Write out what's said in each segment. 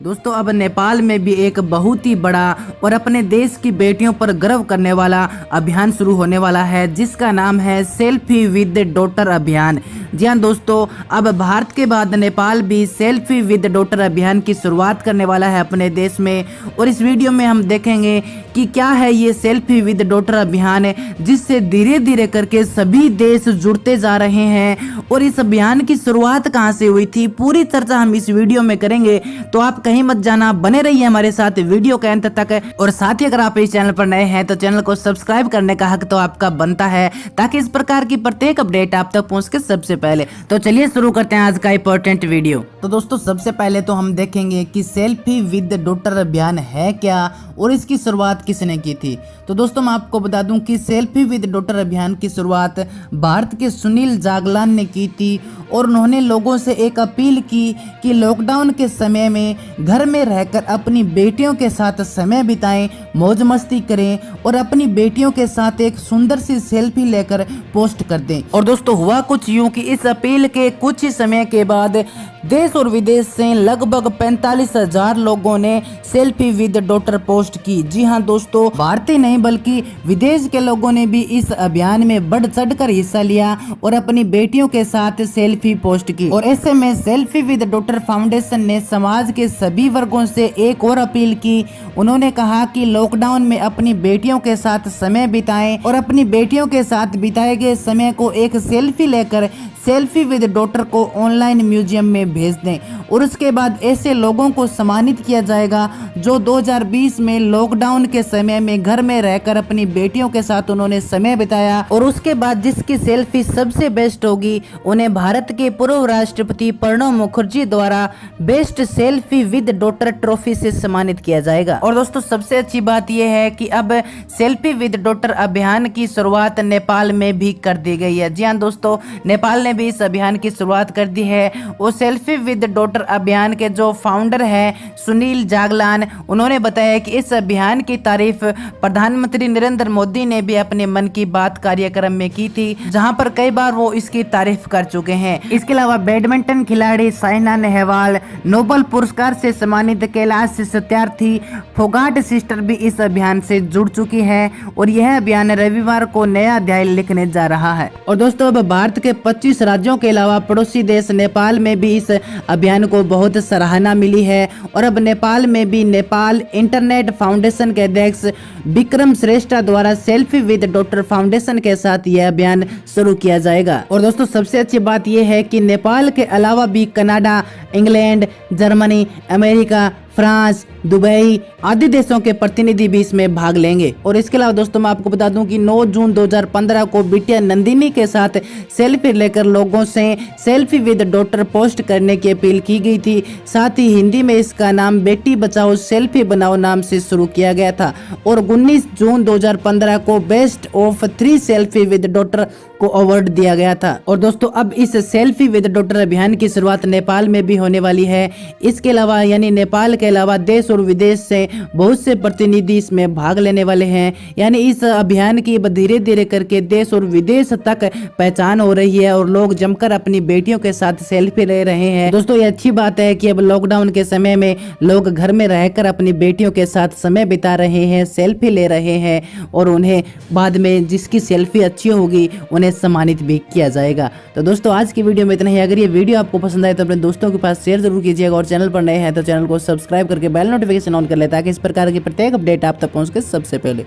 दोस्तों अब नेपाल में भी एक बहुत ही बड़ा और अपने देश की बेटियों पर गर्व करने वाला अभियान शुरू होने वाला है, जिसका नाम है सेल्फी विद डॉटर अभियान। जी हाँ दोस्तों, अब भारत के बाद नेपाल भी सेल्फी विद डॉटर अभियान की शुरुआत करने वाला है अपने देश में। और इस वीडियो में हम देखेंगे कि क्या है ये सेल्फी विद डॉटर अभियान, जिससे धीरे धीरे करके सभी देश जुड़ते जा रहे हैं। और इस अभियान की शुरुआत कहाँ से हुई थी, पूरी चर्चा हम इस वीडियो में करेंगे, तो आप कहीं मत जाना, बने रहिए हमारे साथ वीडियो के अंत तक। और साथ ही अगर आप इस चैनल पर नए हैं तो चैनल को सब्सक्राइब करने का हक तो आपका बनता है, ताकि इस प्रकार की प्रत्येक अपडेट आप तक पहुंच के सबसे पहले। तो चलिए शुरू करते हैं आज का इंपॉर्टेंट वीडियो। तो दोस्तों सबसे पहले तो हम देखेंगे कि सेल्फी विद डॉटर अभियान है क्या और इसकी शुरुआत किसने की थी। तो दोस्तों मैं आपको बता दूं कि सेल्फी विद डॉटर अभियान की शुरुआत भारत के सुनील जागलान ने की थी। और उन्होंने लोगों से एक अपील की कि लॉकडाउन के समय में घर में रहकर अपनी बेटियों के साथ समय बिताएं, मौज मस्ती करें और अपनी बेटियों के साथ एक सुंदर सी सेल्फी लेकर पोस्ट कर दें। और दोस्तों हुआ कुछ यूं कि इस अपील के कुछ ही समय के बाद देश और विदेश से लगभग 45,000 लोगों ने सेल्फी विद डॉटर पोस्ट की। जी हाँ दोस्तों, भारतीय नहीं बल्कि विदेश के लोगों ने भी इस अभियान में बढ़ चढ़कर हिस्सा लिया और अपनी बेटियों के साथ सेल्फी पोस्ट की। और ऐसे में सेल्फी विद डॉटर फाउंडेशन ने समाज के सभी वर्गों से एक और अपील की। उन्होंने कहा कि लॉकडाउन में अपनी बेटियों के साथ समय बिताएं और अपनी बेटियों के साथ बिताए गए समय को एक सेल्फी लेकर सेल्फी विद डॉटर को ऑनलाइन म्यूजियम में भेज दें। और उसके बाद ऐसे लोगों को सम्मानित किया जाएगा जो 2020 में लॉकडाउन के समय में घर में रहकर अपनी बेटियों के साथ उन्होंने समय बिताया। और उसके बाद जिसकी सेल्फी सबसे बेस्ट होगी उन्हें भारत के पूर्व राष्ट्रपति प्रणब मुखर्जी द्वारा best selfie with daughter trophy से सम्मानित किया जाएगा। और दोस्तों सबसे अच्छी बात यह है कि अब सेल्फी विद डॉटर अभियान की शुरुआत नेपाल में भी कर दी गई है। जी हाँ दोस्तों, नेपाल ने भी इस अभियान की शुरुआत कर दी है। वो सेल्फी विद डॉटर अभियान के जो फाउंडर हैं सुनील जागलान, उन्होंने बताया कि इस अभियान की तारीफ प्रधानमंत्री नरेंद्र मोदी ने भी अपने मन की बात कार्यक्रम में की थी, जहां पर कई बार वो इसकी तारीफ कर चुके हैं। इसके अलावा बैडमिंटन खिलाड़ी साइना नेहवाल, नोबेल पुरस्कार से सम्मानित कैलाश सत्यार्थी, फोगाट सिस्टर भी इस अभियान से जुड़ चुकी है। और यह अभियान रविवार को नया अध्याय लिखने जा रहा है। और दोस्तों अब भारत के 25 राज्यों के अलावा पड़ोसी देश नेपाल में भी इस अभियान को बहुत सराहना मिली है। और अब नेपाल में भी नेपाल इंटरनेट फाउंडेशन के अध्यक्ष विक्रम श्रेष्ठा द्वारा सेल्फी विद डॉटर फाउंडेशन के साथ यह अभियान शुरू किया जाएगा। और दोस्तों सबसे अच्छी बात यह है कि नेपाल के अलावा भी Canada, England, Germany, America, France, Dubai आदि देशों के प्रतिनिधि भी इसमें भाग लेंगे। और इसके अलावा दोस्तों मैं आपको बता दूं कि 9 जून 2015 को बिटिया नंदिनी के साथ सेल्फी लेकर लोगों से सेल्फी विद डॉटर पोस्ट करने की अपील की गई थी। साथ ही हिंदी में इसका नाम बेटी बचाओ सेल्फी बनाओ नाम से शुरू किया गया था। और 19 जून 2015 को best of 3 selfie with daughter को अवार्ड दिया गया था। और दोस्तों अब इस सेल्फी विद डॉटर अभियान की शुरुआत नेपाल में भी होने वाली है। इसके अलावा यानी नेपाल के अलावा देश और विदेश से बहुत से प्रतिनिधि इसमें भाग लेने वाले हैं। यानी इस अभियान की धीरे धीरे करके देश और विदेश तक पहचान हो रही है और लोग जमकर अपनी बेटियों के साथ सेल्फी ले रहे हैं। दोस्तों ये अच्छी बात है कि अब लॉकडाउन के समय में लोग घर में रहकर अपनी बेटियों के साथ समय बिता रहे हैं, सेल्फी ले रहे हैं और उन्हें बाद में जिसकी सेल्फी अच्छी होगी उन्हें सम्मानित भी किया जाएगा। तो दोस्तों आज की वीडियो में इतना ही। अगर ये वीडियो आपको पसंद आए तो अपने दोस्तों के पास शेयर जरूर कीजिएगा और चैनल पर नए हैं तो चैनल को सब्सक्राइब करके बेल नोटिफिकेशन ऑन कर ले, ताकि इस प्रकार की प्रत्येक अपडेट आप तक पहुंच के सबसे पहले।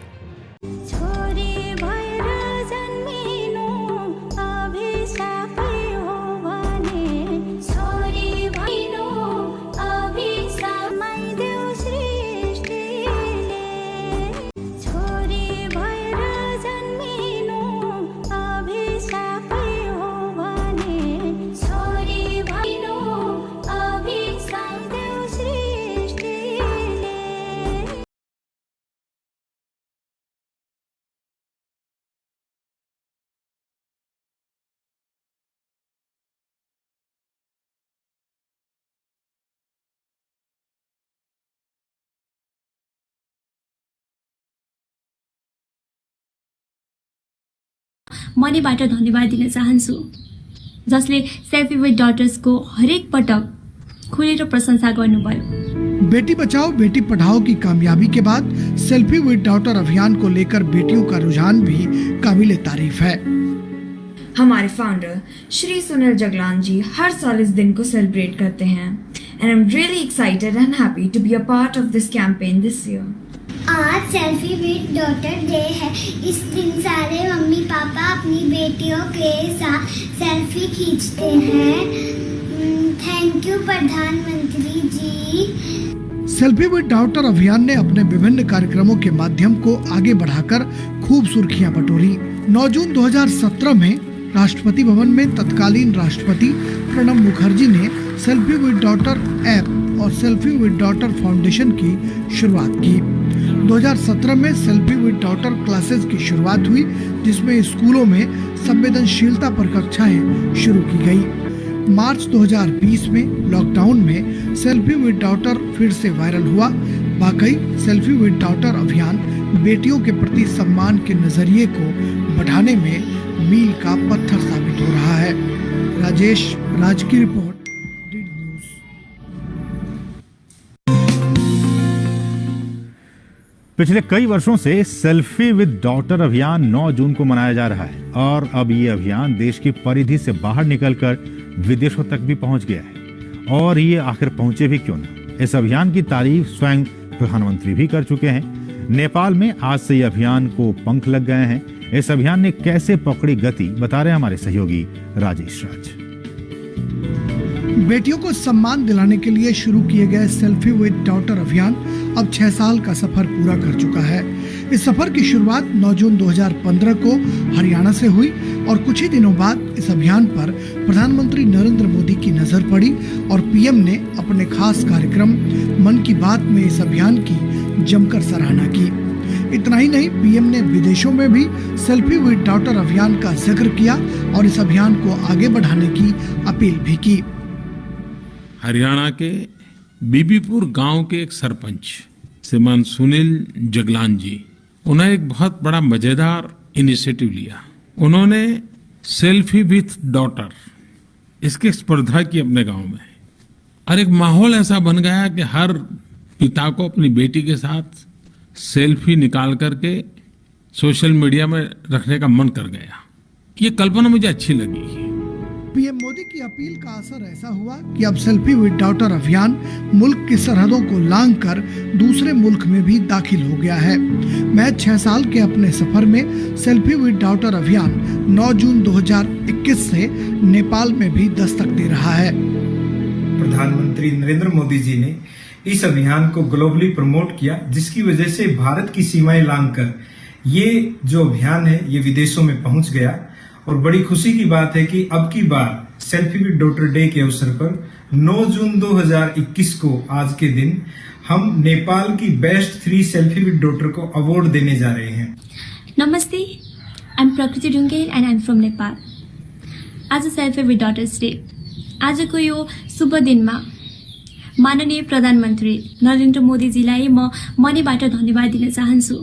मनैबाट धन्यवाद दिन चाहन्छु, जसले सेल्फी विथ डटर्सको हरेक पटक खुलेर प्रशंसा गर्नुभयो। बेटी बचाओ बेटी पढ़ाओ की कामयाबी के बाद सेल्फी विद डॉटर अभियान को लेकर बेटियों का रुझान भी काबिले तारीफ है। हमारे फाउंडर श्री सुनील जगलान जी हर साल इस दिन को सेलिब्रेट करते हैं and I am really excited and happy to be a part of this campaign this year. आज सेल्फी विद डॉटर डे है। इस दिन सारे मम्मी पापा अपनी बेटियों के साथ सेल्फी खींचते हैं। थैंक यू प्रधानमंत्री जी। सेल्फी विद डॉटर अभियान ने अपने विभिन्न कार्यक्रमों के माध्यम को आगे बढ़ाकर खूब सुर्खियां बटोरी। 9 जून 2017 में राष्ट्रपति भवन में तत्कालीन राष्ट्रपति प्रणब मुखर्जी ने सेल्फी विद डॉटर ऐप और सेल्फी विद डॉटर फाउंडेशन की शुरुआत की। 2017 में सेल्फी विद डॉटर क्लासेस की शुरुआत हुई, जिसमें स्कूलों में संवेदनशीलता पर कक्षाएं शुरू की गई। मार्च 2020 में लॉकडाउन में सेल्फी विद डॉटर फिर से वायरल हुआ। वाकई सेल्फी विद डॉटर अभियान बेटियों के प्रति सम्मान के नजरिए को बढ़ाने में मील का पत्थर साबित हो रहा है। राजेश राज की रिपोर्ट, डीडी न्यूज। पिछले कई वर्षों से सेल्फी विद डॉटर अभियान 9 जून को मनाया जा रहा है और अब ये अभियान देश की परिधि से बाहर निकलकर विदेशों तक भी पहुंच गया है। और ये आखिर पहुंचे भी क्यों ना। इस अभियान की तारीफ स्वयं प्रधानमंत्री भी कर चुके हैं। नेपाल में आज से ये अभियान को पंख लग गए हैं। इस अभियान ने कैसे पकड़ी गति, बता रहे हमारे सहयोगी राजेश राज। बेटियों को सम्मान दिलाने के लिए शुरू किए गए सेल्फी विद डॉटर अभियान अब 6 साल का सफर पूरा कर चुका है। इस सफर की शुरुआत 9 जून 2015 को हरियाणा से हुई और कुछ ही दिनों बाद इस अभियान पर प्रधानमंत्री नरेंद्र मोदी की नजर पड़ी और पीएम ने अपने खास कार्यक्रम मन की बात में इस अभियान की जमकर सराहना की। इतना ही नहीं, पीएम ने विदेशों में भी सेल्फी विद डॉटर अभियान का जिक्र किया और इस अभियान को आगे बढ़ाने की अपील भी की। हरियाणा के बीबीपुर गांव के एक सरपंच श्रीमान सुनील जगलान जी, उन्होंने एक बहुत बड़ा मजेदार इनिशिएटिव लिया। उन्होंने सेल्फी विथ डॉटर इसकी स्पर्धा की अपने गांव में और एक माहौल ऐसा बन गया कि हर पिता को अपनी बेटी के साथ सेल्फी निकाल करके सोशल मीडिया में रखने का मन कर गया। ये कल्पना मुझे अच्छी लगी। पीएम मोदी की अपील का असर ऐसा हुआ कि अब सेल्फी विद डॉटर अभियान मुल्क की सरहदों को लांघकर दूसरे मुल्क में भी दाखिल हो गया है। मैं 6 साल के अपने सफर में सेल्फी विद डॉटर अभियान 9 जून 2021 से नेपाल में भी दस्तक दे रहा है। प्रधानमंत्री नरेंद्र मोदी जी ने इस अभियान को ग्लोबली प्रमोट किया, जिसकी वजह से भारत की सीमाएं लांघकर ये जो अभियान है ये विदेशों में पहुंच गया। और बड़ी खुशी की बात है कि अब की बार सेल्फी विद डॉटर डे के अवसर पर 9 जून 2021 को आज के दिन हम नेपाल की बेस्ट 3 सेल्फी विद डॉटर को अवार्ड देने जा रहे हैं। नमस्ते, आई एम प्रकृति Dhungel and I am from Nepal. आज सेल्फी विद डटर्स डे। आजको यो शुभ दिनमा माननीय प्रधानमन्त्री नरेन्द्र मोदीजीलाई म मनैबाट धन्यवाद दिन चाहन्छु,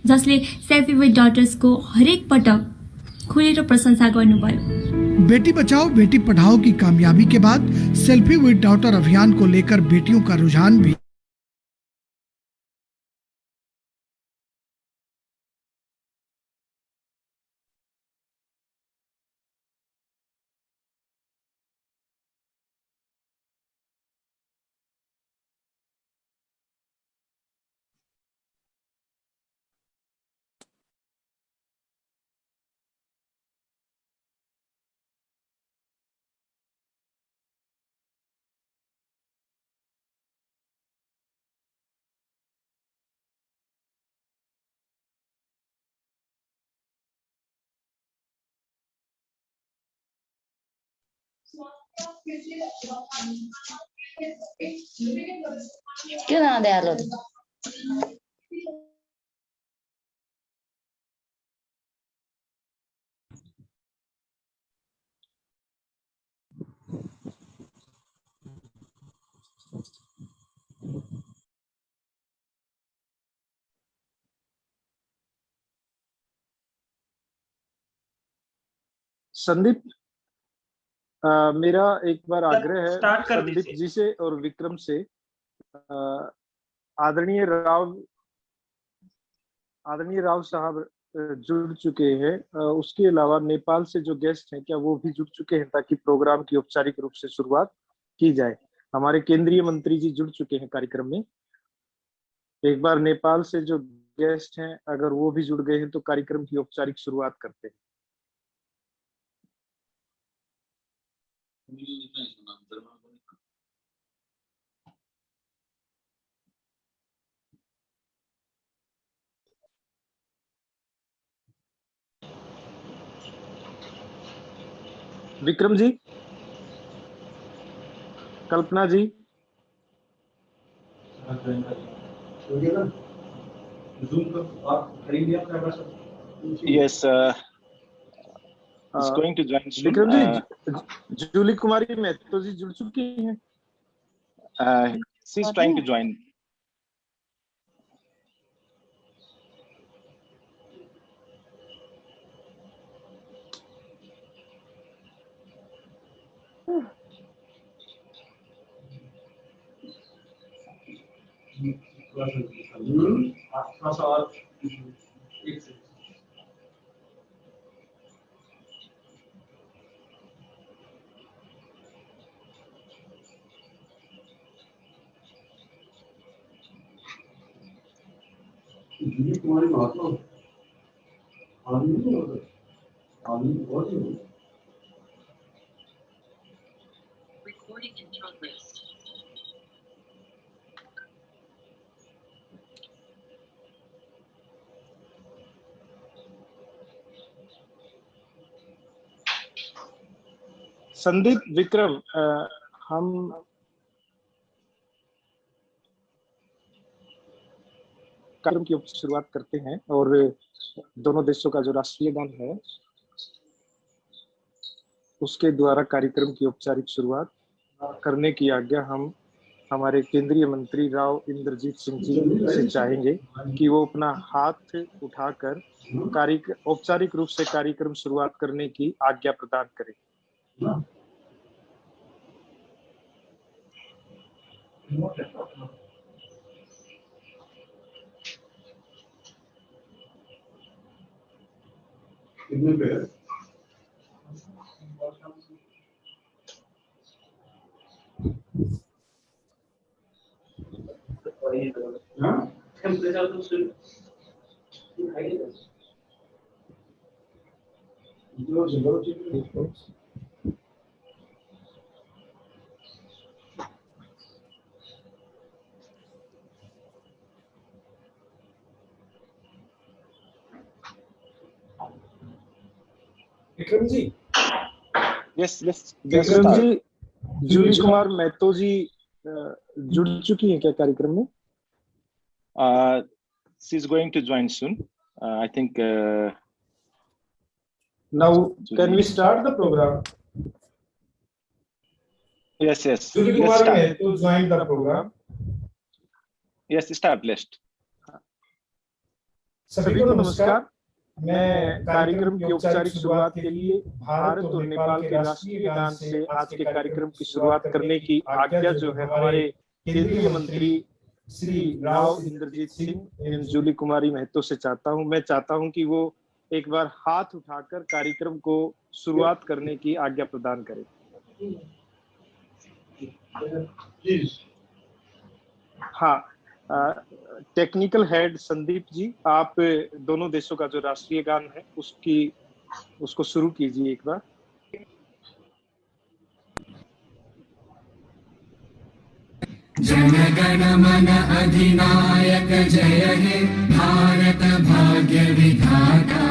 जसले सेल्फी विद डटर्सको हरेक पटक खुलेर प्रशंसा गर्नुभयो। बेटी बचाओ बेटी पढ़ाओ की कामयाबी के बाद सेल्फी विद डॉटर अभियान को लेकर बेटियों का रुझान भी क्यों ना दे आलो। संदीप मेरा एक बार आग्रह है स्टार्ट कर संदीप दीजिए। जी से और विक्रम से। आदरणीय राव साहब जुड़ चुके हैं। उसके अलावा नेपाल से जो गेस्ट हैं क्या वो भी जुड़ चुके हैं ताकि प्रोग्राम की औपचारिक रूप से शुरुआत की जाए। हमारे केंद्रीय मंत्री जी जुड़ चुके हैं कार्यक्रम में। एक बार नेपाल से जो गेस्ट हैं अगर वो भी जुड़ गए हैं तो कार्यक्रम की औपचारिक शुरुआत करते हैं। विक्रम जी, कल्पना जी, Yes, is going to join soon. Vikram ji, Jully कुमारी महतो जी जुड़ चुकी हैं। She's trying to join. Recording in progress. Sandeep, Vikram, हम कार्यक्रम की शुरुआत करते हैं और दोनों देशों का जो राष्ट्रीय गान है उसके द्वारा कार्यक्रम की औपचारिक शुरुआत करने की आज्ञा हम हमारे केंद्रीय मंत्री राव इंद्रजीत सिंह जी से चाहेंगे कि वो अपना हाथ उठाकर औपचारिक रूप से कार्यक्रम शुरुआत करने की आज्ञा प्रदान करें। Vikram ji, Yes, let's Vikram start. जी, जूली कुमार महतो जी जुड़ चुकी हैं क्या कार्यक्रम में? She's going to join soon. I think. Now, can we start the program? Yes, yes. Jully Let's Kumari start. Mahato join the program। Yes, start. Let's. सभी को नमस्कार। मैं कार्यक्रम की औपचारिक शुरुआत के लिए भारत और नेपाल के राष्ट्रीय गान से आज के कार्यक्रम की शुरुआत करने की आज्ञा जो है हमारे केंद्रीय मंत्री श्री राव इंद्रजीत सिंह एवं जूली कुमारी महतो से चाहता हूं। मैं चाहता हूं कि वो एक बार हाथ उठाकर कार्यक्रम को शुरुआत करने की आज्ञा प्रदान करें। हाँ, टेक्निकल हेड संदीप जी, आप दोनों देशों का जो राष्ट्रीय गान है उसको शुरू कीजिए एक बार। जनगण मन अधिनायक जय हे भारत भाग्य विधाता,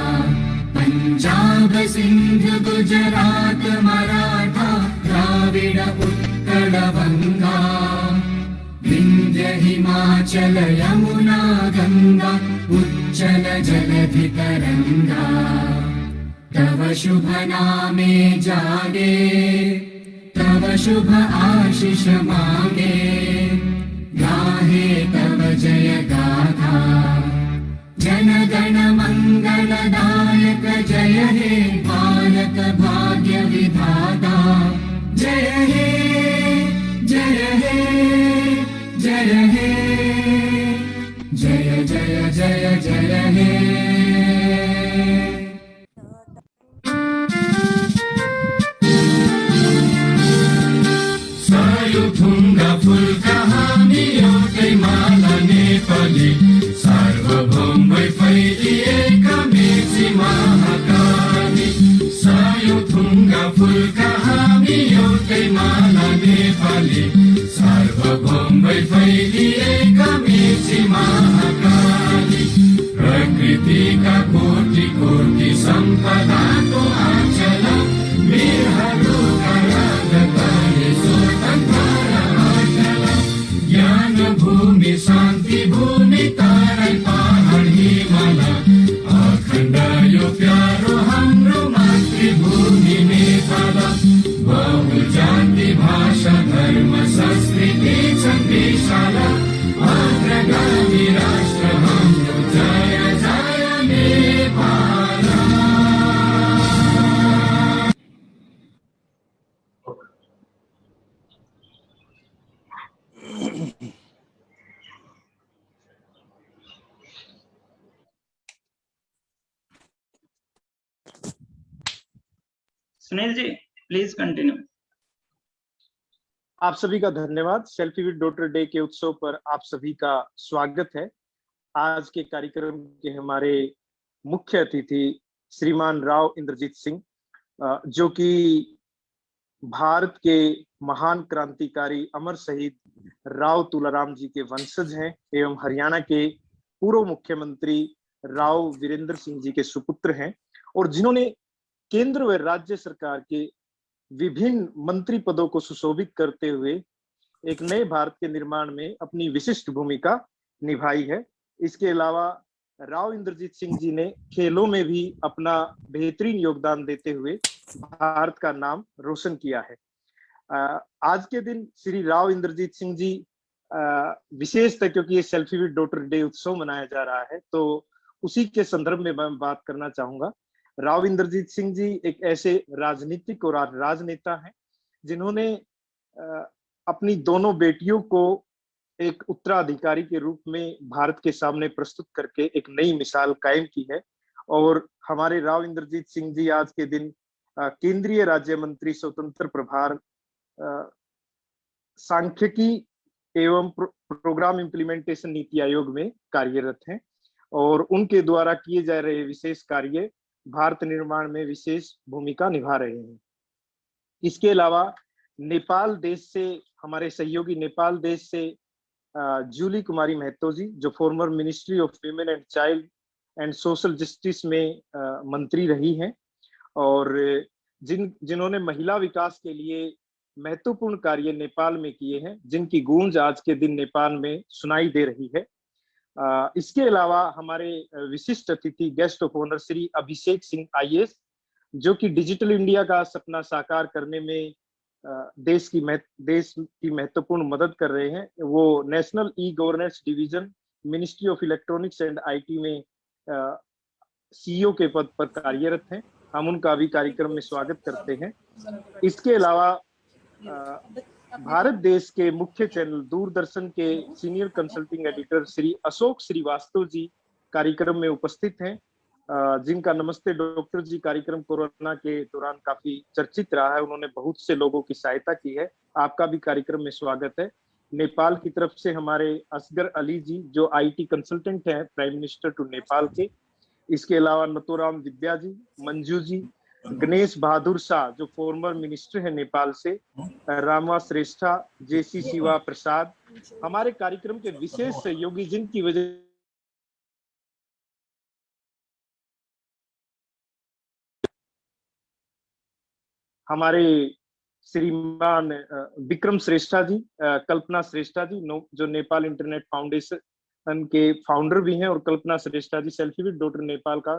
पंजाब सिंध गुजरात मराठा द्राविड उत्कल बंगा, विंध्य हिमाचल यमुना गंगा उच्चल जलधि तरंगा, तव शुभ नामे जागे तव शुभ आशीष मांगे, गाहे तव जय गाथा, जन गण मंगल दायक जय हे भारत भाग्य विधाता। जय जय जय जय हे सायुथुङ्गा फुलका हामी एउटै माला नेपाली सार्वभौमै फैलिएका मेची महाकाली सायुथुङ्गा फुलका हामी एउटै माला नेपाली सार्वभौमै फैलिएका मेची महाकाली प्रकृतिका कोटि कोटि सम्पदाको आँचल वीरहरूका राजधानी स्वतन्त्र अचल ज्ञान भूमि शान्ति भूमि तराई पहाड हिमाल अखण्ड यो प्यारो हाम्रो मातृभूमि नेपाल बहुजाति भाषा धर्म संस्कृति छन् विशाल अग्रगामी राष्ट्र हाम्रो जय जय नेपाल। Sunil ji please continue. आप सभी का धन्यवाद। सेल्फी विद डॉटर डे के उत्सव पर आप सभी का स्वागत है। आज के कार्यक्रम के हमारे मुख्य अतिथि श्रीमान राव इंद्रजीत सिंह, जो कि भारत के महान क्रांतिकारी अमर शहीद राव तुलाराम जी के वंशज हैं एवं हरियाणा के पूर्व मुख्यमंत्री राव वीरेंद्र सिंह जी के सुपुत्र हैं और जिन्होंने केंद्र व राज्य सरकार के विभिन्न मंत्री पदों को सुशोभित करते हुए एक नए भारत के निर्माण में अपनी विशिष्ट भूमिका निभाई है। इसके अलावा राव इंद्रजीत सिंह जी ने खेलों में भी अपना बेहतरीन योगदान देते हुए भारत का नाम रोशन किया है। आज के दिन श्री राव इंद्रजीत सिंह जी विशेष था क्योंकि ये सेल्फी विद डॉटर डे उत्सव मनाया जा रहा है, तो उसी के संदर्भ में मैं बात करना चाहूंगा। राव इंद्रजीत सिंह जी एक ऐसे राजनीतिक और राजनेता हैं जिन्होंने अपनी दोनों बेटियों को एक उत्तराधिकारी के रूप में भारत के सामने प्रस्तुत करके एक नई मिसाल कायम की है। और हमारे राव इंद्रजीत सिंह जी आज के दिन केंद्रीय राज्य मंत्री स्वतंत्र प्रभार सांख्यिकी एवं प्रोग्राम इम्प्लीमेंटेशन नीति आयोग में कार्यरत हैं और उनके द्वारा किए जा रहे विशेष कार्य भारत निर्माण में विशेष भूमिका निभा रहे हैं। इसके अलावा नेपाल देश से हमारे सहयोगी नेपाल देश से जूली कुमारी महतो जी, जो farmer ministry of women and child and social justice में मंत्री रही हैं और जिन्होंने महिला विकास के लिए महत्वपूर्ण कार्य नेपाल में किए हैं, जिनकी गूंज आज के दिन नेपाल में सुनाई दे रही है। इसके अलावा हमारे विशिष्ट अतिथि guest of honour Shri Abhishek Singh IAS, जो कि डिजिटल इंडिया का सपना साकार करने में देश की महत्वपूर्ण मदद कर रहे हैं। वो national e governance division ministry of electronics and IT में CEO के पद पर कार्यरत हैं। हम उनका भी कार्यक्रम में स्वागत करते हैं। इसके अलावा भारत देश के मुख्य चैनल दूरदर्शन के senior consulting editor Shri Ashok Srivastava ji कार्यक्रम में उपस्थित हैं, जिनका नमस्ते डॉक्टर जी कार्यक्रम कोरोना के दौरान काफी चर्चित रहा है। उन्होंने बहुत से लोगों की सहायता की है। आपका भी कार्यक्रम में स्वागत है। नेपाल की तरफ से हमारे असगर अली जी, जो IT कंसल्टेंट हैं प्राइम मिनिस्टर टू नेपाल के। इसके अलावा नतोराम विद्या जी, मंजू जी, गणेश बहादुर शाह, जो फॉर्मर मिनिस्टर है नेपाल से, रामा श्रेष्ठा, JC शिवा प्रसाद, हमारे कार्यक्रम के विशेष सहयोगी, जिनकी वजह हमारे श्रीमान विक्रम श्रेष्ठा जी, कल्पना श्रेष्ठा जी, जो नेपाल इंटरनेट फाउंडेशन के फाउंडर भी हैं, और कल्पना श्रेष्ठा जी सेल्फी विद डॉटर नेपाल का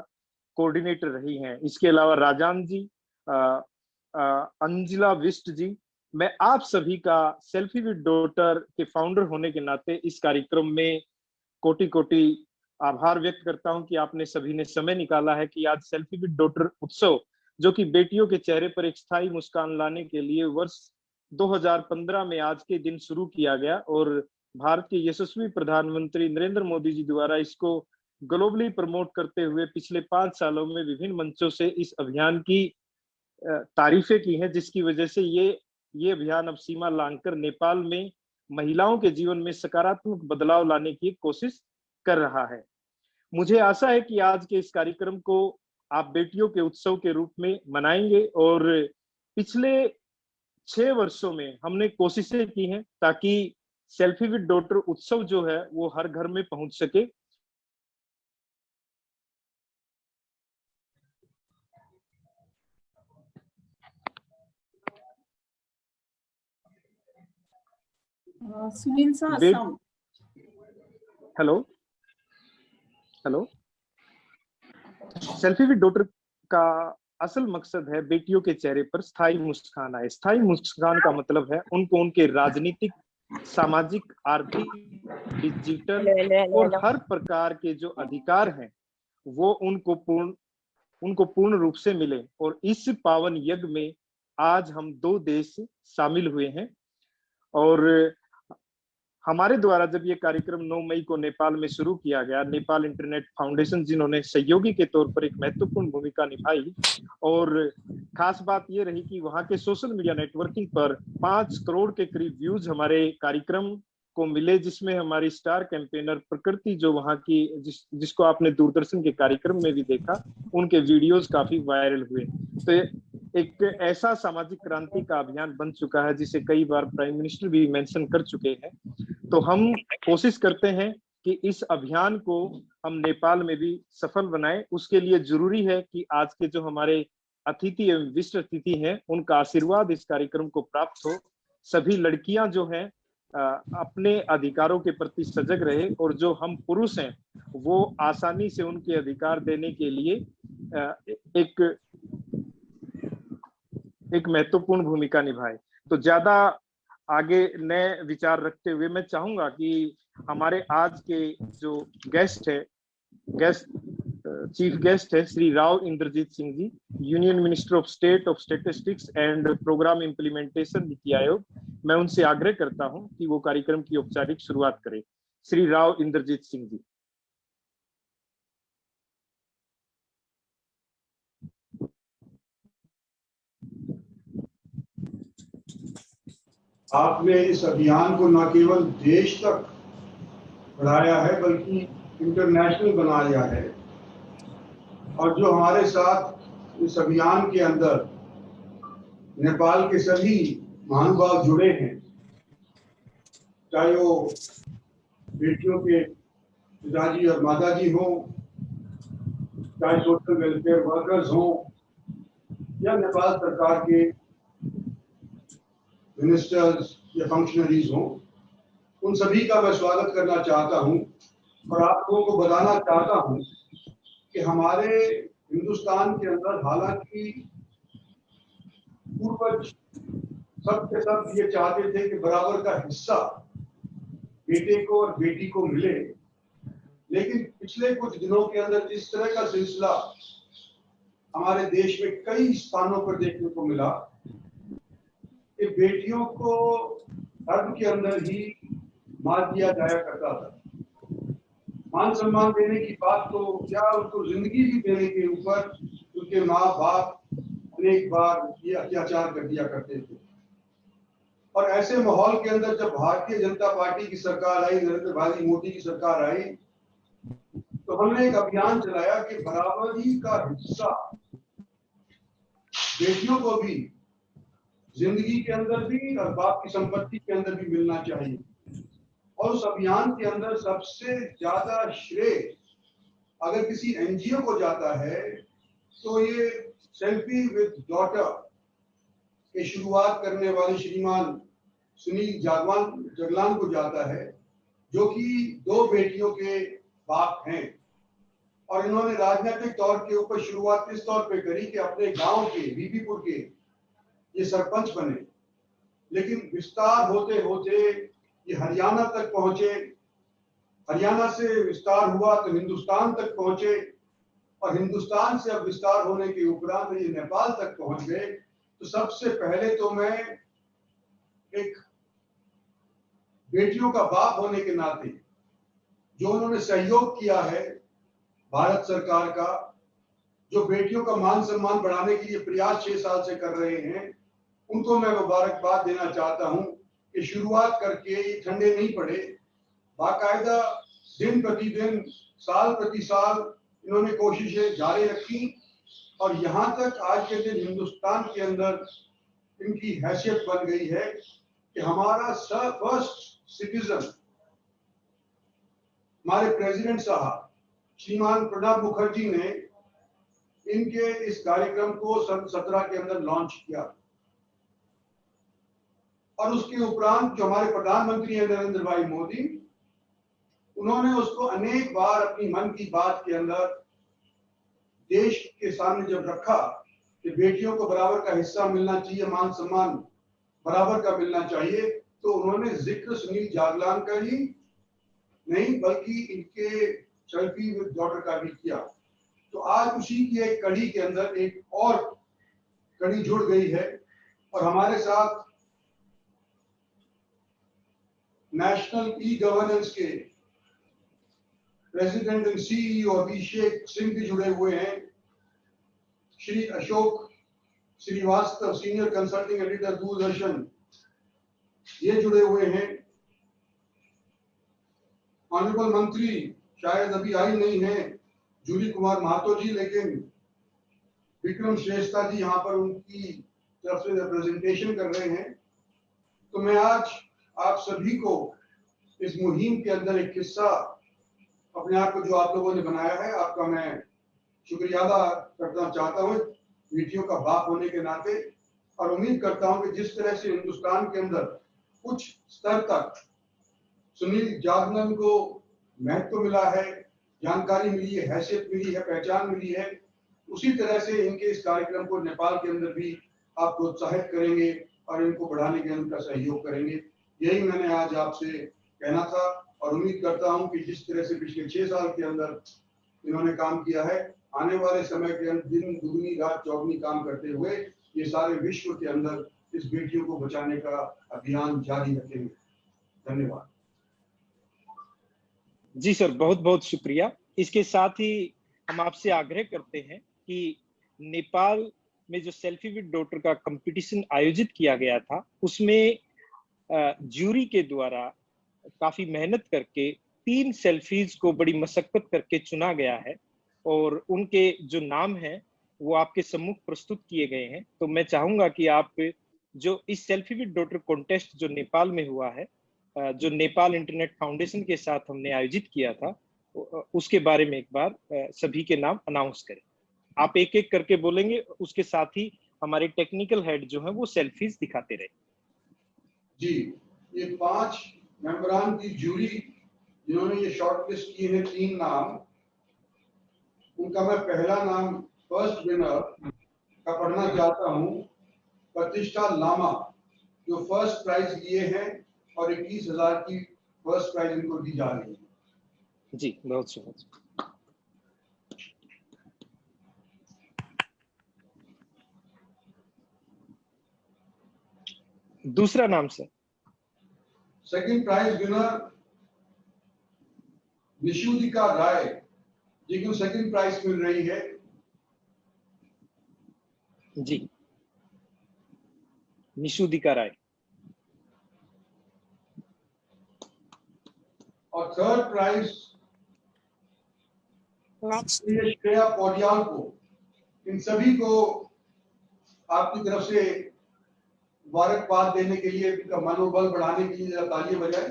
कोऑर्डिनेटर रही हैं। इसके अलावा राजान जी, अंजिला विष्ट जी, मैं आप सभी का सेल्फी विद डॉटर के फाउंडर होने के नाते इस कार्यक्रम में कोटि कोटि आभार व्यक्त करता हूं कि आपने सभी ने समय निकाला है कि आज सेल्फी विद डॉटर उत्सव, जो कि बेटियों के चेहरे पर एक स्थायी मुस्कान लाने के लिए वर्ष 2015 में आज के दिन शुरू किया गया और भारत के यशस्वी प्रधानमंत्री नरेंद्र मोदी जी द्वारा इसको ग्लोबली प्रमोट करते हुए पिछले 5 सालों में विभिन्न मंचों से इस अभियान की तारीफें की हैं, जिसकी वजह से ये अभियान अब सीमा लांघकर नेपाल में महिलाओं के जीवन में सकारात्मक बदलाव लाने की कोशिश कर रहा है। मुझे आशा है कि आज के इस कार्यक्रम को आप बेटियों के उत्सव के रूप में मनाएंगे और पिछले 6 वर्षों में हमने कोशिशें की हैं ताकि सेल्फी विद डॉटर उत्सव जो है वो हर घर में पहुंच सके। Sunil sir, Wait. sound. Hello selfie with daughter का असल मकसद है बेटियों के चेहरे पर स्थायी मुस्कान आए। स्थायी मुस्कान का मतलब है उनको उनके राजनीतिक, सामाजिक, आर्थिक, डिजिटल और हर प्रकार के जो अधिकार हैं वो उनको पूर्ण रूप से मिले। और इस पावन यज्ञ में आज हम 2 देश शामिल हुए हैं और हमारे द्वारा जब ये कार्यक्रम 9 मई को नेपाल में शुरू किया गया, नेपाल इंटरनेट फाउंडेशन जिन्होंने सहयोगी के तौर पर एक महत्वपूर्ण भूमिका निभाई और खास बात ये रही कि वहां के सोशल मीडिया नेटवर्किंग पर 5 करोड़ के करीब व्यूज हमारे कार्यक्रम को मिले, जिसमें हमारी स्टार कैंपेनर प्रकृति जो वहां की जिसको आपने दूरदर्शन के कार्यक्रम में भी देखा, उनके वीडियोस काफी वायरल हुए। तो एक ऐसा सामाजिक क्रांति का अभियान बन चुका है जिसे कई बार प्राइम मिनिस्टर भी मेंशन कर चुके हैं। तो हम कोशिश करते हैं कि इस अभियान को हम नेपाल में भी सफल बनाएं। उसके लिए जरूरी है कि आज के जो हमारे अतिथि एवं विशिष्ट अतिथि हैं उनका आशीर्वाद इस कार्यक्रम को प्राप्त हो। सभी लड़कियां जो हैं अपने अधिकारों के प्रति सजग रहे और जो हम पुरुष हैं वो आसानी से उनके अधिकार देने के लिए एक महत्वपूर्ण भूमिका निभाए। तो ज्यादा आगे नए विचार रखते हुए मैं चाहूंगा कि हमारे आज के जो चीफ गेस्ट है Shri Rao Inderjit Singh ji, union minister of state of statistics and programme implementation, NITI Aayog. मैं उनसे आग्रह करता हूं कि वो कार्यक्रम की औपचारिक शुरुआत करें। श्री राव इंद्रजीत सिंह जी। आपने इस अभियान को न केवल देश तक बढ़ाया है बल्कि इंटरनेशनल बनाया है। और जो हमारे साथ इस अभियान के अंदर नेपाल के सभी महानुभाव जुड़े हैं, चाहे वो बेटियों के पिताजी और माताजी हों, चाहे सोशल वेलफेयर वर्कर्स हों या नेपाल सरकार के मिनिस्टर्स या फंक्शनरीज हों, उन सभी का मैं स्वागत करना चाहता हूं और आप लोगों को बताना चाहता हूं कि हमारे हिंदुस्तान के अंदर हालांकि पूर्वज सब के सब ये चाहते थे कि बराबर का हिस्सा बेटे को और बेटी को मिले, लेकिन पिछले कुछ दिनों के अंदर जिस तरह का सिलसिला हमारे देश में कई स्थानों पर देखने को मिला कि बेटियों को धर्म के अंदर ही मार दिया जाया करता था। मान सम्मान देने की बात तो क्या, उनको जिंदगी भी देने के ऊपर उनके माँ बाप अनेक बार ये अत्याचार कर दिया करते थे। और ऐसे माहौल के अंदर जब भारतीय जनता पार्टी की सरकार आई, नरेंद्र भाई मोदी की सरकार आई, तो हमने एक अभियान चलाया कि बराबरी का हिस्सा बेटियों को भी जिंदगी के अंदर भी और बाप की संपत्ति के अंदर भी मिलना चाहिए। और उस अभियान के अंदर सबसे ज्यादा श्रेय अगर किसी एनजीओ को जाता है तो ये सेल्फी विद डॉटर की शुरुआत करने वाले श्रीमान सुनील जगलान को जाता है, जो कि 2 बेटियों के बाप हैं। और इन्होंने राजनीतिक तौर के ऊपर शुरुआत इस तौर पे करी कि अपने गांव के बीबीपुर के ये सरपंच बने, लेकिन विस्तार होते होते ये हरियाणा तक पहुंचे, हरियाणा से विस्तार हुआ तो हिंदुस्तान तक पहुंचे, और हिंदुस्तान से अब विस्तार होने के उपरांत ये नेपाल तक पहुंच गए। तो सबसे पहले तो मैं एक बेटियों का बाप होने के नाते जो उन्होंने सहयोग किया है भारत सरकार का, जो बेटियों का मान सम्मान बढ़ाने के लिए प्रयास 6 साल से कर रहे हैं, उनको मैं मुबारकबाद देना चाहता हूं कि शुरुआत करके ये ठंडे नहीं पड़े, बाकायदा दिन प्रतिदिन साल प्रति साल इन्होंने कोशिशें जारी रखी और यहाँ तक आज के दिन हिंदुस्तान के अंदर इनकी हैसियत बन गई है कि हमारा फर्स्ट सिटीजन हमारे प्रेसिडेंट साहब श्रीमान प्रणब मुखर्जी ने इनके इस कार्यक्रम को सन 17 के अंदर लॉन्च किया और उसके उपरांत जो हमारे प्रधानमंत्री हैं नरेंद्र भाई मोदी, उन्होंने उसको अनेक बार अपनी मन की बात के अंदर देश के सामने जब रखा कि बेटियों को बराबर का हिस्सा मिलना चाहिए, मान सम्मान बराबर का मिलना चाहिए, तो उन्होंने जिक्र सुनील जागलान का ही नहीं बल्कि इनके सेल्फी विद डॉटर का भी किया। तो आज उसी की एक कड़ी के अंदर एक और कड़ी जुड़ गई है और हमारे साथ नेशनल ई गवर्नेंस के president and CEO Abhishek Singh भी जुड़े हुए हैं, Shri Ashok Srivastava senior consulting editor Doordarshan ये जुड़े हुए हैं, ऑनरेबल मंत्री शायद अभी आई नहीं है जूली कुमार महतो जी, लेकिन विक्रम श्रेष्ठा जी यहाँ पर उनकी तरफ से रिप्रेजेंटेशन कर रहे हैं। तो मैं आज आप सभी को इस मुहिम के अंदर एक किस्सा अपने आप को जो आप लोगों ने बनाया है, आपका मैं शुक्रिया अदा करना चाहता हूँ बेटियों का बाप होने के नाते, और उम्मीद करता हूँ कि जिस तरह से हिंदुस्तान के अंदर कुछ स्तर तक सुनील जागलन को महत्व मिला है, जानकारी मिली है, हैसियत मिली है, पहचान मिली है, उसी तरह से इनके इस कार्यक्रम को नेपाल के अंदर भी आप प्रोत्साहित करेंगे और इनको बढ़ाने के अंदर सहयोग करेंगे। यही मैंने आज आपसे कहना था और उम्मीद करता हूं कि जिस तरह से पिछले 6 साल के अंदर इन्होंने काम किया है, आने वाले समय के अंदर दिन दुगनी रात चौगनी काम करते हुए ये सारे विश्व के अंदर इस बेटियों को बचाने का अभियान जारी रखेंगे। धन्यवाद। जी सर, बहुत बहुत शुक्रिया। इसके साथ ही हम आपसे आग्रह करते हैं कि नेपाल में जो सेल्फी विद डॉटर का कंपटीशन आयोजित किया गया था, उसमें ज्यूरी के द्वारा काफी मेहनत करके 3 सेल्फीज को बड़ी मशक्कत करके चुना गया है और उनके जो नाम हैं वो आपके सम्मुख प्रस्तुत किए गए हैं। तो मैं चाहूंगा कि आप जो इस सेल्फी विद डॉटर कॉन्टेस्ट जो नेपाल में हुआ है, जो नेपाल इंटरनेट फाउंडेशन के साथ हमने आयोजित किया था, उसके बारे में एक बार सभी के नाम अनाउंस करें। आप एक एक करके बोलेंगे, उसके साथ ही हमारे टेक्निकल हेड जो है वो सेल्फीज दिखाते रहे। जी, ये 5 मेंबरान की जूरी जिन्होंने ये शॉर्टलिस्ट किए हैं 3 नाम, उनका मैं पहला नाम फर्स्ट विनर का पढ़ना चाहता हूँ, प्रतिष्ठा लामा, जो फर्स्ट प्राइज लिए हैं और 21,000 की फर्स्ट प्राइज इनको दी जा रही है। जी, बहुत शुक्रिया। दूसरा नाम सर। सेकंड प्राइज विनर निशुदिका राय, जिनको सेकंड प्राइज मिल रही है। जी, निशुदिका राय। और थर्ड प्राइज श्रेया पौडियाल को। इन सभी को आपकी तरफ से मुबारकबाद देने के लिए, इनका मनोबल बढ़ाने के लिए जरा तालियां बजाएं।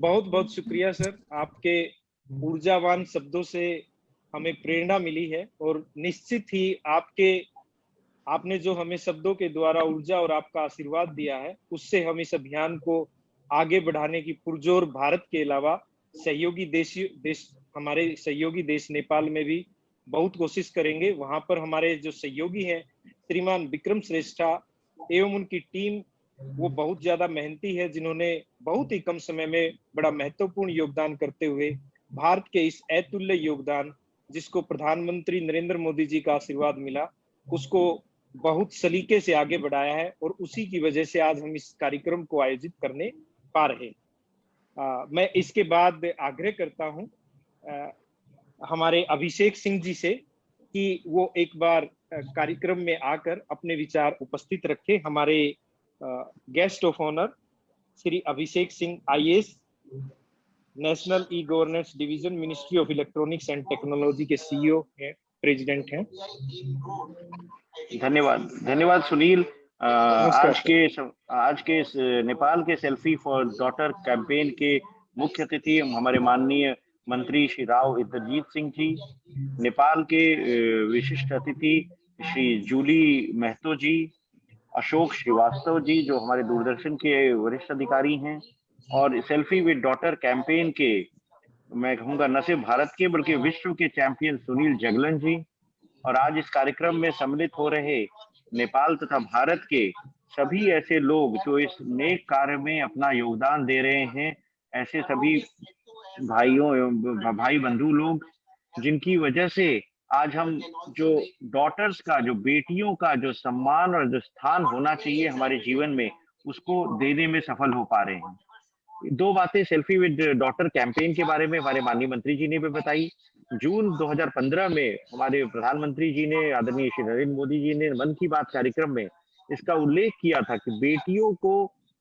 बहुत बहुत शुक्रिया सर, आपके ऊर्जावान शब्दों से हमें प्रेरणा मिली है और निश्चित ही आपने जो हमें शब्दों के द्वारा ऊर्जा और आपका आशीर्वाद दिया है, उससे हम इस अभियान को आगे बढ़ाने की पुरजोर भारत के अलावा हमारे सहयोगी देश नेपाल में भी बहुत कोशिश करेंगे। वहां पर हमारे जो सहयोगी हैं श्रीमान विक्रम श्रेष्ठा एवं उनकी टीम, वो बहुत ज्यादा मेहनती है, जिन्होंने बहुत ही कम समय में बड़ा महत्वपूर्ण योगदान करते हुए भारत के इस अतुल्य योगदान, जिसको प्रधानमंत्री नरेंद्र मोदी जी का आशीर्वाद मिला, उसको बहुत सलीके से आगे बढ़ाया है और उसी की वजह से आज हम इस कार्यक्रम को आयोजित करने पा रहे हैं। मैं इसके बाद आग्रह करता हूं हमारे अभिषेक सिंह जी से कि वो एक बार कार्यक्रम में आकर अपने विचार उपस्थित रखें। हमारे guest of honour Shri Abhishek Singh IAS, national e governance division, ministry of electronics and technology के सीईओ हैं, प्रेसिडेंट हैं। धन्यवाद सुनील। आज के इस नेपाल के सेल्फी फॉर डॉटर कैंपेन के मुख्य अतिथि हमारे माननीय मंत्री श्री राव इंद्रजीत सिंह जी, नेपाल के विशिष्ट अतिथि श्री जूली महतो जी, अशोक श्रीवास्तव जी जो हमारे दूरदर्शन के वरिष्ठ अधिकारी हैं, और सेल्फी विद डॉटर कैंपेन के मैं कहूँगा न सिर्फ भारत के बल्कि विश्व के चैंपियन सुनील जगलन जी, और आज इस कार्यक्रम में सम्मिलित हो रहे नेपाल तथा भारत के सभी ऐसे लोग जो इस नेक कार्य में अपना योगदान दे रहे हैं, ऐसे सभी भाई बंधु लोग जिनकी वजह से आज हम जो डॉटर्स का, जो बेटियों का जो सम्मान और जो स्थान होना चाहिए हमारे जीवन में, उसको देने में सफल हो पा रहे हैं। दो बातें सेल्फी विद डॉटर कैंपेन के बारे में हमारे माननीय मंत्री जी ने भी बताई। जून 2015 में हमारे प्रधानमंत्री जी ने, आदरणीय श्री नरेंद्र मोदी जी ने मन की बात कार्यक्रम में इसका उल्लेख किया था कि बेटियों को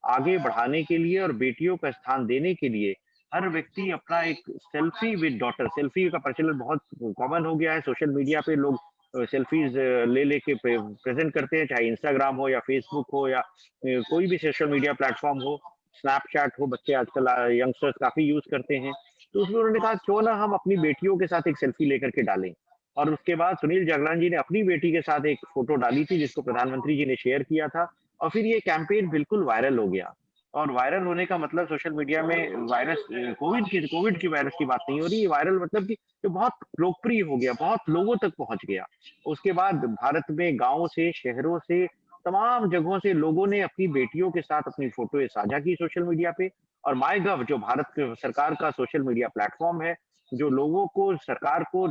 आगे बढ़ाने के लिए और बेटियों का स्थान देने के लिए हर व्यक्ति अपना एक सेल्फी विद डॉटर, सेल्फी का प्रचलन बहुत कॉमन हो गया है। सोशल मीडिया पे लोग सेल्फीज ले लेके प्रेजेंट करते हैं, चाहे इंस्टाग्राम हो या फेसबुक हो या कोई भी सोशल मीडिया प्लेटफॉर्म हो, स्नैपचैट हो, बच्चे आजकल यंगस्टर्स काफी यूज करते हैं। तो उसमें उन्होंने कहा क्यों ना हम अपनी बेटियों के साथ एक सेल्फी लेकर के डालें, और उसके बाद सुनील जगलान जी ने अपनी बेटी के साथ एक फोटो डाली थी जिसको प्रधानमंत्री जी ने शेयर किया था, और फिर ये कैंपेन बिल्कुल वायरल हो गया। और वायरल होने का मतलब सोशल मीडिया में वायरस कोविड की वायरस की बात नहीं हो रही, ये वायरल मतलब कि जो बहुत लोकप्रिय हो गया, बहुत लोगों तक पहुंच गया। उसके बाद भारत में गाँव से, शहरों से, तमाम जगहों से लोगों ने अपनी बेटियों के साथ अपनी फोटो साझा की सोशल मीडिया पे। और माईगव जो भारत सरकार का सोशल मीडिया प्लेटफॉर्म है, जो लोगों को, सरकार को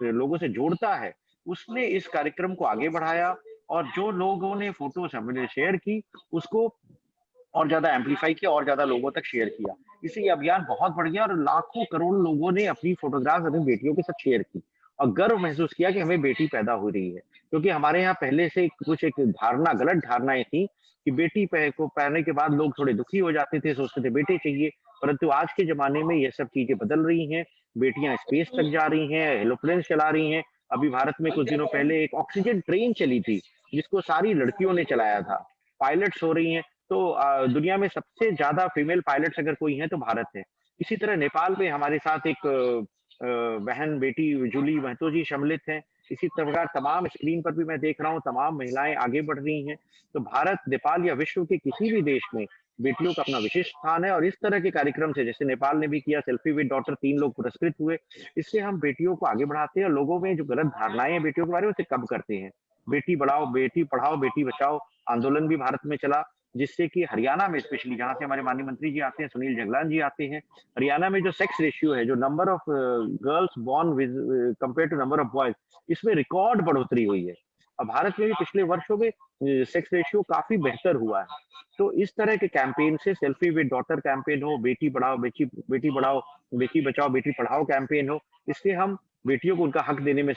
लोगों से जोड़ता है, उसने इस कार्यक्रम को आगे बढ़ाया, और जो लोगों ने फोटो शेयर की उसको और ज्यादा एम्पलीफाई किया और ज्यादा लोगों तक शेयर किया। इससे ये अभियान बहुत बढ़ गया और लाखों करोड़ लोगों ने अपनी फोटोग्राफ अपनी बेटियों के साथ शेयर की और गर्व महसूस किया कि हमें बेटी पैदा हो रही है। क्योंकि हमारे यहाँ पहले से कुछ एक धारणा, गलत धारणाएं थी कि बेटी को पाने के बाद लोग थोड़े दुखी हो जाते थे, सोचते थे बेटे चाहिए। परंतु आज के जमाने में ये सब चीजें बदल रही हैं, बेटियां स्पेस तक जा रही हैं, एरोप्लेन चला रही हैं। अभी भारत में कुछ दिनों पहले एक ऑक्सीजन ट्रेन चली थी जिसको सारी लड़कियों ने चलाया था, पायलट्स हो रही हैं। तो दुनिया में सबसे ज्यादा फीमेल पायलट्स अगर कोई है तो भारत है। इसी तरह नेपाल में हमारे साथ एक बहन बेटी जूली महतो जी सम्मिलित हैं। इसी प्रकार तमाम स्क्रीन पर भी मैं देख रहा हूँ तमाम महिलाएं आगे बढ़ रही हैं। तो भारत, नेपाल या विश्व के किसी भी देश में बेटियों का अपना विशिष्ट स्थान है। और इस तरह के कार्यक्रम से, जैसे नेपाल ने भी किया, सेल्फी विद डॉटर 3 लोग पुरस्कृत हुए, इससे हम बेटियों को आगे बढ़ाते हैं और लोगों में जो गलत धारणाएं हैं बेटियों के बारे में उसे कम करते हैं। बेटी बढ़ाओ, बेटी पढ़ाओ, बेटी बचाओ आंदोलन भी भारत में चला, जिससे कि हरियाणा में स्पेशली, जहां से हमारे माननीय मंत्री जी आते हैं, सुनील जगलान जी आते हैं, हरियाणा में जो सेक्स रेशियो है, जो number of girls born with compare to number of boys, इसमें रिकॉर्ड बढ़ोतरी हुई है। और भारत में भी पिछले वर्षों में सेक्स रेशियो काफी बेहतर हुआ है। तो इस तरह के कैंपेन से, सेल्फी विद डॉटर कैंपेन हो, बेटी बढ़ाओ बेटी बढ़ाओ, बेटी बचाओ बेटी पढ़ाओ कैंपेन हो, इससे हम बेटियों को उनका हक देने में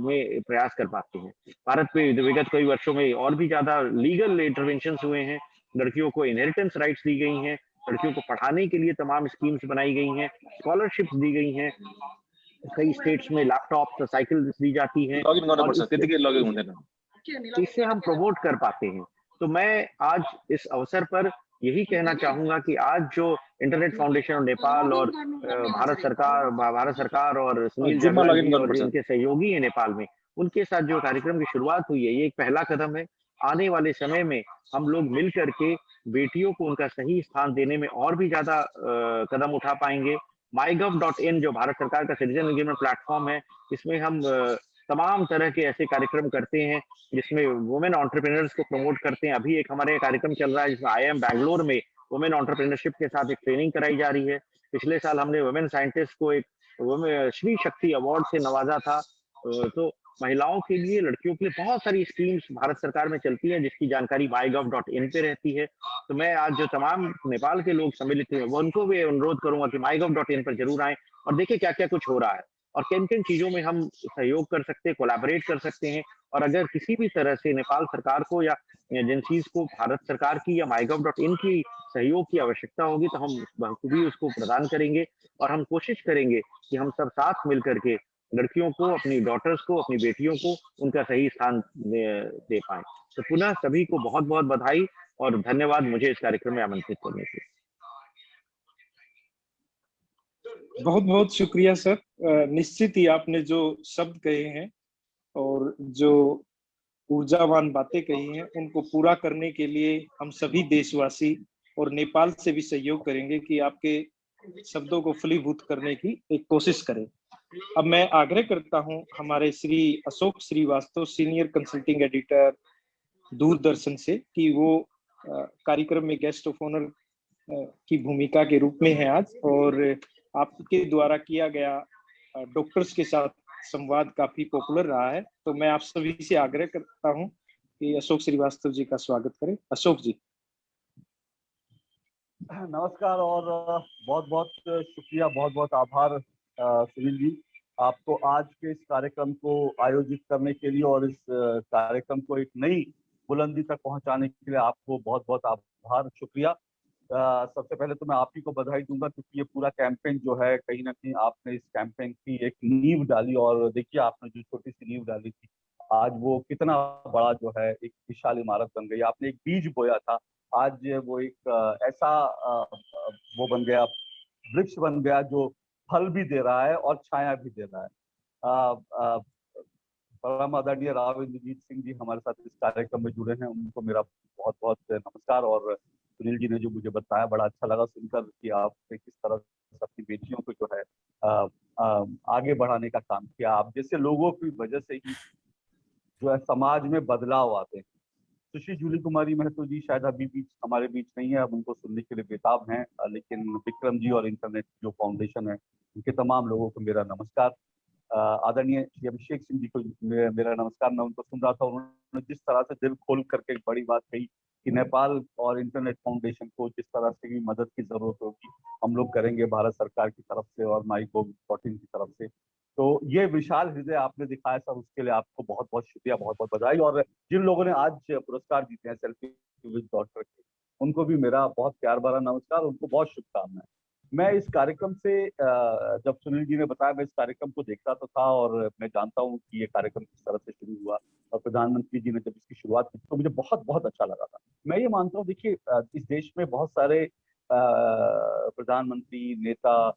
में प्रयास कर पाते हैं। भारत में विगत कई वर्षों में और भी ज्यादा लीगल इंटरवेंशन हुए हैं, लड़कियों को इनहेरिटेंस राइट्स दी गई हैं, लड़कियों को पढ़ाने के लिए तमाम स्कीम्स बनाई गई हैं, स्कॉलरशिप्स दी गई हैं, कई स्टेट्स में लैपटॉप साइकिल दी जाती है, इससे हम प्रमोट कर पाते हैं। तो मैं आज इस अवसर पर यही कहना चाहूंगा कि आज जो इंटरनेट फाउंडेशन ऑफ नेपाल और भारत सरकार और सुनील जगलान और जिनके सहयोगी हैं नेपाल में, उनके साथ जो कार्यक्रम की शुरुआत हुई है, ये एक पहला कदम है। आने वाले समय में हम लोग मिल करके बेटियों को उनका सही स्थान देने में और भी ज्यादा कदम उठा पाएंगे। mygov.in जो भारत सरकार का सिटीजन एंगेजमेंट प्लेटफॉर्म है, इसमें हम तमाम तरह के ऐसे कार्यक्रम करते हैं जिसमें वुमेन एंटरप्रेन्योर्स को प्रमोट करते हैं। अभी एक हमारे कार्यक्रम चल रहा है जिसमें IIM बैंगलोर में वुमेन एंटरप्रेन्योरशिप के साथ एक ट्रेनिंग कराई जा रही है। पिछले साल हमने वुमेन साइंटिस्ट को एक श्री शक्ति अवार्ड से नवाजा था तो महिलाओं के लिए, लड़कियों के लिए बहुत सारी स्कीम्स भारत सरकार में चलती हैं, जिसकी जानकारी mygov.in पे रहती है। तो मैं आज जो तमाम नेपाल के लोग सम्मिलित हुए, वो उनको भी अनुरोध करूंगा कि mygov.in पर जरूर आएं और देखें क्या-क्या कुछ हो रहा है और किन-किन चीजों में हम सहयोग कर सकते हैं, कोलैबोरेट कर सकते हैं। और अगर किसी भी तरह से नेपाल सरकार को या एजेंसीज को भारत सरकार की या mygov.in की सहयोग की आवश्यकता होगी, तो हम बखूबी उसको प्रदान करेंगे और हम कोशिश करेंगे कि हम सब साथ मिल करके लड़कियों को, अपनी डॉटर्स को, अपनी बेटियों को उनका सही स्थान दे पाएं। तो पुनः सभी को बहुत-बहुत बधाई और धन्यवाद मुझे इस कार्यक्रम में आमंत्रित करने के लिए। बहुत बहुत शुक्रिया सर। निश्चित ही आपने जो शब्द कहे हैं और जो ऊर्जावान बातें कही हैं, उनको पूरा करने के लिए हम सभी देशवासी और नेपाल से भी सहयोग करेंगे कि आपके शब्दों को फलीभूत करने की एक कोशिश करें। अब मैं आग्रह करता हूं हमारे Shri Ashok Srivastava, senior consulting editor Doordarshan से, कि वो कार्यक्रम में गेस्ट ऑफ ऑनर की भूमिका के रूप में है आज, और आपके द्वारा किया गया डॉक्टर्स के साथ संवाद काफी पॉपुलर रहा है। तो मैं आप सभी से आग्रह करता हूं कि अशोक श्रीवास्तव जी का स्वागत करें। अशोक जी। नमस्कार और बहुत बहुत शुक्रिया, बहुत बहुत आभार सुनील जी, आपको आज के इस कार्यक्रम को आयोजित करने के लिए और इस कार्यक्रम को एक नई बुलंदी तक पहुंचाने के लिए आपको बहुत बहुत आभार, शुक्रिया। सबसे पहले तो मैं आप ही को बधाई दूंगा क्योंकि ये पूरा कैंपेन जो है, कहीं ना कहीं आपने इस कैंपेन की एक नींव डाली और देखिए आपने जो छोटी सी नींव डाली थी, आज वो कितना बड़ा जो है एक विशाल इमारत बन गई। आपने एक बीज बोया था, आज वो एक ऐसा वो बन गया, वृक्ष बन गया जो फल भी दे रहा है और छाया भी दे रहा है। परम आदरणीय राव इंद्रजीत सिंह जी हमारे साथ इस कार्यक्रम में जुड़े हैं, उनको मेरा बहुत बहुत नमस्कार। और सुनील जी ने जो मुझे बताया, बड़ा अच्छा लगा सुनकर कि आपने किस तरह से अपनी बेटियों को जो है आगे बढ़ाने का काम किया। आप जैसे लोगों की वजह से ही जो है समाज में बदलाव आते हैं। सुश्री जूली कुमारी महतो जी शायद अभी हमारे बीच नहीं है, अब उनको सुनने के लिए बेताब हैं, लेकिन विक्रम जी और इंटरनेट जो फाउंडेशन है, उनके तमाम लोगों को मेरा नमस्कार। आदरणीय श्री अभिषेक सिंह जी को मेरा नमस्कार। मैं उनको सुन रहा था, उन्होंने जिस तरह से दिल खोल करके एक बड़ी बात कही कि नेपाल और इंटरनेट फाउंडेशन को जिस तरह से भी मदद की जरूरत होगी हम लोग करेंगे भारत सरकार की तरफ से और mygov.in की तरफ से। तो ये विशाल हृदय आपने दिखाया सर, उसके लिए आपको बहुत बहुत शुक्रिया, बहुत बहुत बधाई। और जिन लोगों ने आज पुरस्कार जीते हैं सेल्फी विद डॉटर के, उनको भी मेरा बहुत प्यार भरा नमस्कार, उनको बहुत शुभकामनाएं। मैं इस कार्यक्रम से जब सुनील जी ने बताया, मैं इस कार्यक्रम को देखता तो था और मैं जानता हूँ कि ये कार्यक्रम किस तरह से शुरू हुआ और प्रधानमंत्री जी ने जब इसकी शुरुआत की तो मुझे बहुत बहुत अच्छा लगा था। मैं ये मानता हूँ, देखिए इस देश में बहुत सारे प्रधानमंत्री नेता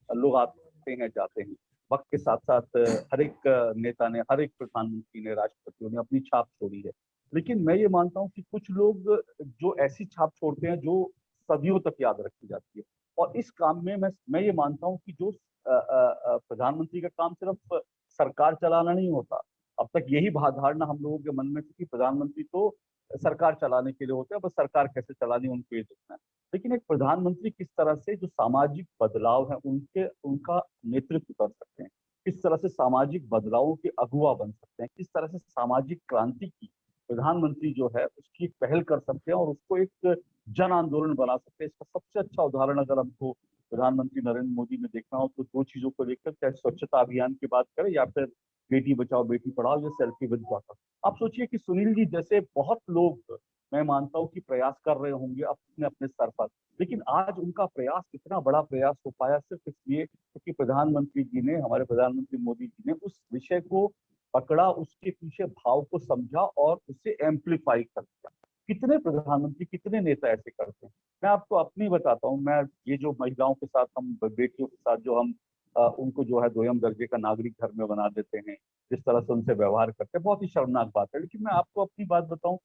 लोग आते हैं जाते हैं, वक्त के साथ साथ हर एक नेता ने, हर एक प्रधानमंत्री ने, राष्ट्रपतियों ने अपनी छाप छोड़ी है। लेकिन मैं ये मानता हूँ कि कुछ लोग जो ऐसी छाप छोड़ते हैं जो सदियों तक याद रखी जाती है। और इस काम में मैं ये मानता हूँ कि जो प्रधानमंत्री का काम सिर्फ सरकार चलाना नहीं होता। अब तक यही धारणा हम लोगों के मन में थी कि प्रधानमंत्री तो सरकार चलाने के लिए होते हैं, बस सरकार कैसे चलानी उनको ये देखना है। लेकिन एक प्रधानमंत्री किस तरह से जो सामाजिक बदलाव है उनका नेतृत्व कर सकते हैं, किस तरह से सामाजिक बदलावों के अगुवा बन सकते हैं, किस तरह से सामाजिक क्रांति की प्रधानमंत्री जो है उसकी पहल कर सकते हैं और उसको एक जन आंदोलन बना सकते हैं। इसका सबसे अच्छा उदाहरण अगर हमको प्रधानमंत्री नरेंद्र मोदी में देखना हो तो दो चीजों को लेकर, चाहे स्वच्छता अभियान की बात करें या फिर बेटी बचाओ बेटी पढ़ाओ या सेल्फी विद डॉटर। आप सोचिए कि सुनील जी जैसे बहुत लोग मैं मानता हूँ कि प्रयास कर रहे होंगे अपने अपने स्तर पर, लेकिन आज उनका प्रयास इतना बड़ा प्रयास हो पाया सिर्फ इसलिए क्योंकि प्रधानमंत्री जी ने, हमारे प्रधानमंत्री मोदी जी ने उस विषय को पकड़ा, उसके पीछे भाव को समझा और उसे एम्पलीफाई कर दिया। कितने प्रधानमंत्री, कितने नेता ऐसे करते हैं। मैं आपको अपनी बताता हूँ, मैं ये जो महिलाओं के साथ, हम बेटियों के साथ जो हम उनको जो है दोयम दर्जे का नागरिक घर में बना देते हैं, जिस तरह से उनसे व्यवहार करते हैं, बहुत ही शर्मनाक बात है। लेकिन मैं आपको अपनी बात बताऊं,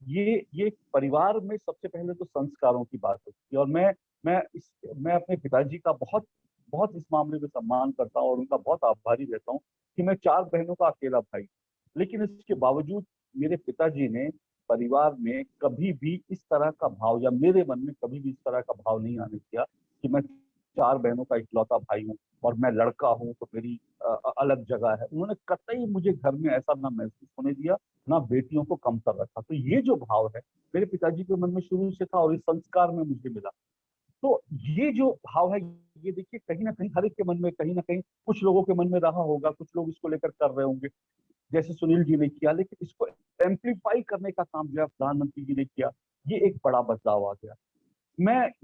ये परिवार में सबसे पहले तो संस्कारों की बात होती है। और मैं अपने पिताजी का बहुत बहुत इस मामले में सम्मान करता हूँ और उनका बहुत आभारी रहता हूँ कि मैं 4 बहनों का अकेला भाई, लेकिन इसके बावजूद मेरे पिताजी ने परिवार में कभी भी इस तरह का भाव, या मेरे मन में कभी भी इस तरह का भाव नहीं आने दिया कि मैं 4 बहनों का इकलौता भाई हूँ और मैं लड़का हूँ तो मेरी अलग जगह है। उन्होंने कतई मुझे घर में ऐसा ना महसूस होने दिया, ना बेटियों को कम कर रखा। तो ये जो भाव है मेरे पिताजी के मन में शुरू से था और इस संस्कार में मुझे मिला। तो ये जो भाव है, ये देखिए कहीं ना कहीं हर एक के मन में, कहीं ना कहीं कुछ लोगों के मन में रहा होगा, कुछ लोग इसको लेकर कर रहे होंगे जैसे सुनील जी ने किया, लेकिन इसको एम्पलीफाई करने का काम जो है प्रधानमंत्री जी ने किया, ये एक बड़ा बदलाव आ गया।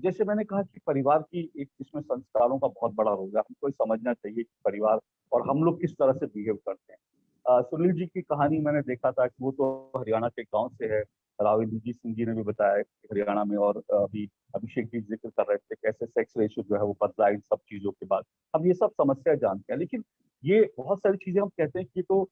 जैसे मैंने कहा कि परिवार की एक इसमें संस्कारों का बहुत बड़ा रोल है। हमको ये समझना चाहिए कि परिवार और हम लोग किस तरह से बिहेव करते हैं। सुनील जी की कहानी मैंने देखा था कि वो तो हरियाणा के गांव से है। राव इंद्रजीत सिंह जी ने भी बताया कि हरियाणा में, और अभी अभिषेक जी जिक्र कर रहे थे कैसे सेक्स रेशियो जो है वो बदला इन सब चीजों के बाद। हम ये सब समस्या जानते हैं, लेकिन ये बहुत सारी चीजें हम कहते हैं कि तो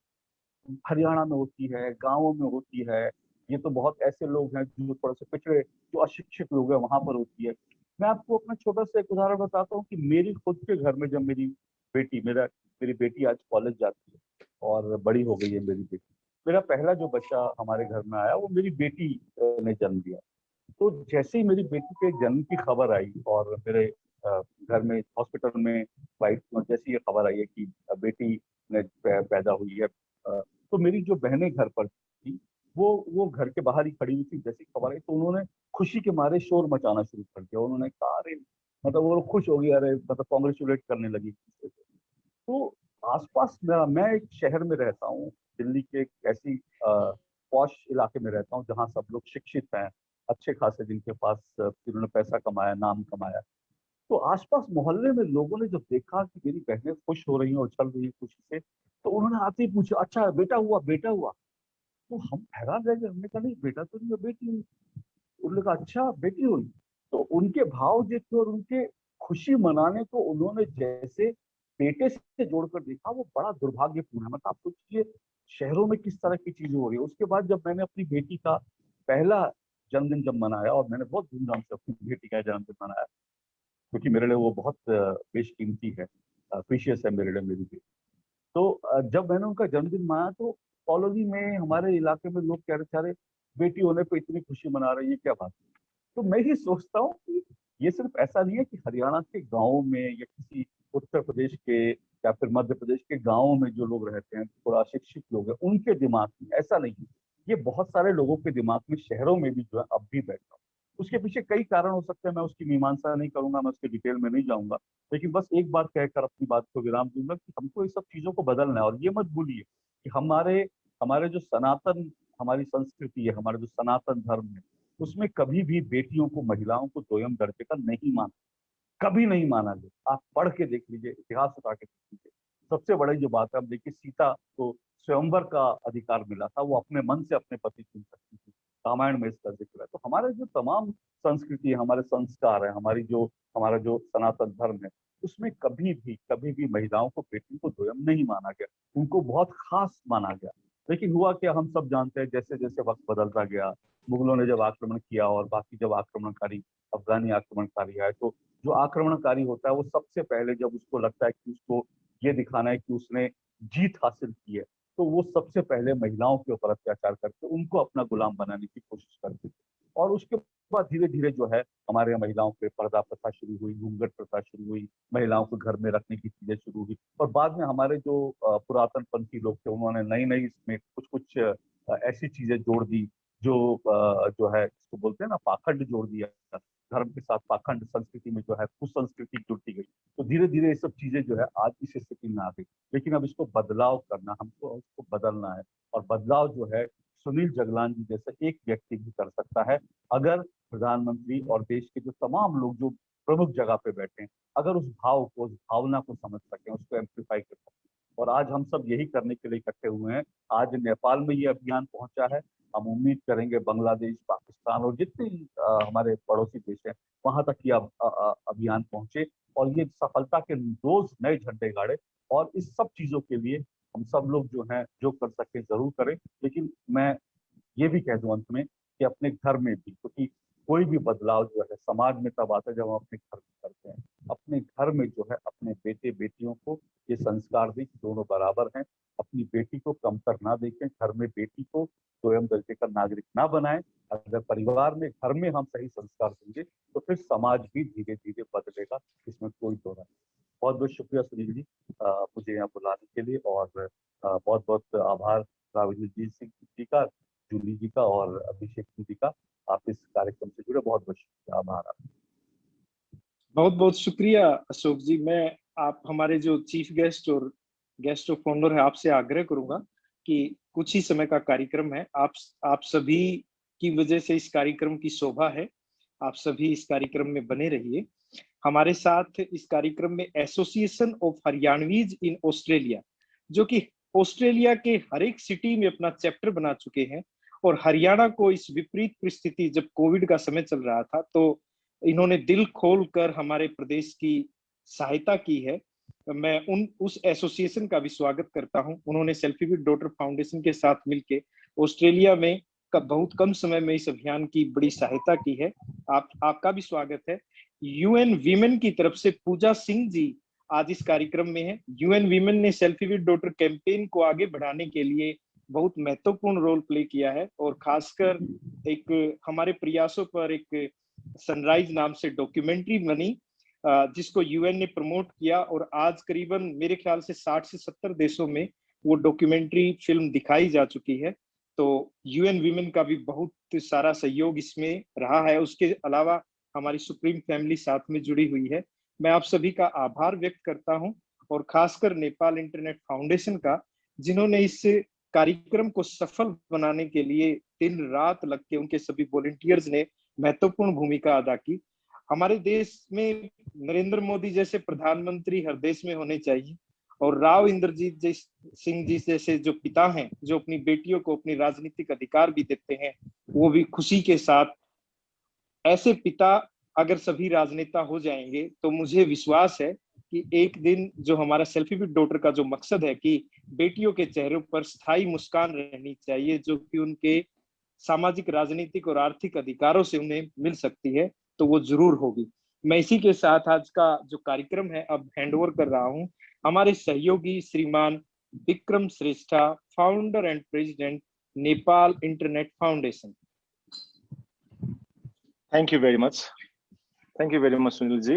हरियाणा में होती है, गाँवों में होती है, ये तो बहुत ऐसे लोग हैं जो थोड़े से पिछड़े, जो अशिक्षित लोग हैं वहां पर होती है। मैं आपको अपना छोटा सा एक उदाहरण बताता हूँ कि मेरी खुद के घर में जब मेरी बेटी आज कॉलेज जाती है और बड़ी हो गई है मेरी बेटी, मेरा पहला जो बच्चा हमारे घर में आया वो मेरी बेटी ने जन्म दिया। तो जैसे ही मेरी बेटी के जन्म की खबर आई और मेरे घर में हॉस्पिटल में वाइफ जैसे ये खबर आई है कि बेटी ने पैदा हुई है, तो मेरी जो बहनें घर पर थी वो घर के बाहर ही खड़ी हुई थी। जैसी खबर आई तो उन्होंने खुशी के मारे शोर मचाना शुरू कर दिया। उन्होंने कहा अरे, मतलब वो लोग खुश हो गई, अरे मतलब कॉन्ग्रेचुलेट करने लगी। तो आसपास मैं एक शहर में रहता हूँ, दिल्ली के एक ऐसी पॉश इलाके में रहता हूँ जहाँ सब लोग शिक्षित हैं, अच्छे खासे, जिनके पास जिन्होंने पैसा कमाया, नाम कमाया। तो आसपास मोहल्ले में लोगों ने जब देखा कि मेरी बहनें खुश हो रही हैं, उछल रही हैं खुशी से, तो उन्होंने आते ही पूछा अच्छा बेटा हुआ, बेटा हुआ। तो हम हैरान रह गए, हमने कहा नहीं बेटा तो नहीं हुआ, बेटी हुई। उन्होंने कहा अच्छा बेटी हुई। तो उनके भाव देखे और उनके खुशी मनाने को उन्होंने जैसे बेटे से जोड़कर देखा, वो बड़ा दुर्भाग्यपूर्ण है। मतलब आप सोचिए शहरों में किस तरह की चीजें हो रही है। उसके बाद जब मैंने अपनी बेटी का पहला जन्मदिन जब मनाया, और मैंने बहुत धूमधाम से अपनी बेटी का जन्मदिन मनाया क्योंकि मेरे लिए वो बहुत बेशकीमती है, प्रीशियस है मेरे लिए मेरी बेटी। तो जब मैंने उनका जन्मदिन मनाया तो कॉलोनी में, हमारे इलाके में लोग कह रहे थे अरे बेटी होने पे इतनी खुशी मना रही है, क्या बात है। तो मैं ही सोचता हूँ कि ये सिर्फ ऐसा नहीं है कि हरियाणा के गाँव में या किसी उत्तर प्रदेश के या फिर मध्य प्रदेश के गाँवों में जो लोग रहते हैं, थोड़ा अशिक्षित लोग हैं, उनके दिमाग में ऐसा नहीं है। ये बहुत सारे लोगों के दिमाग में शहरों में भी जो है अब भी बैठा। उसके पीछे कई कारण हो सकते हैं, मैं उसकी मीमांसा नहीं करूंगा, मैं उसके डिटेल में नहीं जाऊंगा, लेकिन बस एक बात कहकर अपनी बात को विराम दूंगा कि हमको ये सब चीजों को बदलना है। और ये मत भूलिए कि हमारे हमारे जो सनातन हमारी संस्कृति है, हमारे जो सनातन धर्म है, उसमें कभी भी बेटियों को, महिलाओं को दोयम दर्जे का नहीं माना, कभी नहीं माना गया। आप पढ़ के देख लीजिए, इतिहास उठा के देख लीजिए। सबसे बड़ी जो बात है, अब देखिए सीता को स्वयंवर का अधिकार मिला था, वो अपने मन से अपने पति चुन सकती थी, रामायण में इसका जिक्र है। तो हमारे जो तमाम संस्कृति है, हमारे संस्कार है, हमारा जो सनातन धर्म है, उसमें कभी भी महिलाओं को, बेटियों को दोयम नहीं माना गया, उनको बहुत खास माना गया। लेकिन हुआ क्या, हम सब जानते हैं, जैसे जैसे वक्त बदलता गया, मुगलों ने जब आक्रमण किया और बाकी जब आक्रमणकारी अफगानी आक्रमणकारी आए, तो जो आक्रमणकारी होता है वो सबसे पहले जब उसको लगता है कि उसको ये दिखाना है कि उसने जीत हासिल की है, तो वो सबसे पहले महिलाओं के ऊपर अत्याचार करके उनको अपना गुलाम बनाने की कोशिश करते थे। और उसके बाद धीरे धीरे जो है हमारे यहाँ महिलाओं पे पर्दा प्रथा शुरू हुई, घूंघट प्रथा शुरू हुई, महिलाओं को घर में रखने की चीजें शुरू हुई। और बाद में हमारे जो पुरातन पंथी लोग थे, उन्होंने नई नई इसमें कुछ कुछ ऐसी चीजें जोड़ दी जो है, इसको बोलते हैं ना, पाखंड जोड़ दिया। धर्म के साथ पाखंड, संस्कृति में जो है कुसंस्कृति जुड़ती गई। तो धीरे धीरे ये सब चीजें जो है आज इस स्थिति में आ गई। लेकिन अब इसको बदलाव करना, हमको इसको बदलना है। और बदलाव जो है सुनील जगलान जी जैसे एक व्यक्ति भी कर सकता है, अगर प्रधानमंत्री और देश के जो तमाम लोग जो प्रमुख जगह पे बैठे हैं, अगर उस भाव को, उस भावना को समझ सकें, उसको एम्प्लीफाई कर सकें। और आज हम सब यही करने के लिए इकट्ठे हुए हैं। आज नेपाल में ये अभियान पहुंचा है, हम उम्मीद करेंगे बांग्लादेश, पाकिस्तान और जितने हमारे पड़ोसी देश हैं, वहां तक ये अभियान पहुंचे और ये सफलता के रोज नए झंडे गाड़े। और इस सब चीजों के लिए हम सब लोग जो हैं, जो कर सके जरूर करें। लेकिन मैं ये भी कह दूं अंत में कि अपने घर में भी, क्योंकि कोई भी बदलाव जो है समाज में तब आता है जब हम अपने घर में करते हैं। अपने घर में जो है अपने बेटे बेटियों को ये संस्कार दें कि दोनों बराबर हैं, अपनी बेटी को कमतर ना देखें, घर में बेटी को स्वयं दर्जे का नागरिक ना बनाएं। अगर परिवार में, घर में हम सही संस्कार देंगे तो फिर समाज भी धीरे धीरे बदलेगा, इसमें कोई दो नहीं। बहुत बहुत शुक्रिया सुनील जी मुझे यहाँ बुलाने के लिए, और बहुत बहुत आभार राविंद्र जी का, जूली जी का और अभिषेक जी का। आप इस कार्यक्रम से जुड़े, बहुत बहुत शुक्रिया, आभार। बहुत बहुत शुक्रिया अशोक जी। मैं आप हमारे जो चीफ गेस्ट और गेस्ट ऑफ ऑनर है, आपसे आग्रह करूंगा कि कुछ ही समय का कार्यक्रम है, आप सभी की वजह से इस कार्यक्रम की शोभा है। आप सभी इस कार्यक्रम में बने रहिए। हमारे साथ इस कार्यक्रम में association of Haryanvis in Australia, जो कि ऑस्ट्रेलिया के हर एक सिटी में अपना चैप्टर बना चुके हैं, और हरियाणा को इस विपरीत परिस्थिति, जब कोविड का समय चल रहा था, तो इन्होंने दिल खोल कर हमारे प्रदेश की सहायता की है। मैं उस एसोसिएशन का भी स्वागत करता हूं। उन्होंने सेल्फी विद डॉटर फाउंडेशन के साथ मिलकर ऑस्ट्रेलिया में बहुत कम समय में इस अभियान की बड़ी सहायता की है। आपका भी स्वागत है। यूएन वीमेन की तरफ से पूजा सिंह जी आज इस कार्यक्रम में है। यूएन वीमेन ने सेल्फी विद डॉटर कैंपेन को आगे बढ़ाने के लिए बहुत महत्वपूर्ण रोल प्ले किया है, और खासकर एक हमारे प्रयासों पर एक सनराइज नाम से डॉक्यूमेंट्री बनी, जिसको यूएन ने प्रमोट किया, और आज करीबन मेरे ख्याल से 60 से 70 देशों में वो डॉक्यूमेंट्री फिल्म दिखाई जा चुकी है। तो यूएन वीमेन का भी बहुत सारा सहयोग इसमें रहा है। उसके अलावा हमारी सुप्रीम फैमिली साथ में जुड़ी हुई है। मैं आप सभी का आभार व्यक्त करता हूं, और खासकर नेपाल इंटरनेट फाउंडेशन का, जिन्होंने इस कार्यक्रम को सफल बनाने के लिए दिन रात लग के, उनके सभी वॉलंटियर्स ने महत्वपूर्ण भूमिका अदा की। हमारे देश में नरेंद्र मोदी जैसे प्रधानमंत्री हर देश में होने चाहिए, और राव इंद्रजीत सिंह जी जैसे जो पिता हैं, जो अपनी बेटियों को अपनी राजनीतिक अधिकार भी देते हैं, वो भी खुशी के साथ। ऐसे पिता अगर सभी राजनेता हो जाएंगे तो मुझे विश्वास है कि एक दिन जो हमारा सेल्फी विद डॉटर का जो मकसद है कि बेटियों के चेहरों पर स्थायी मुस्कान रहनी चाहिए, जो कि उनके सामाजिक, राजनीतिक और आर्थिक अधिकारों से उन्हें मिल सकती है, तो वो जरूर होगी। मैं इसी के साथ आज का जो कार्यक्रम है अब हैंडओवर कर रहा हूं हमारे सहयोगी Shriman Vikram Shrestha, founder and president, Nepal internet foundation. Thank you very much. Thank you very much, Sunil ji.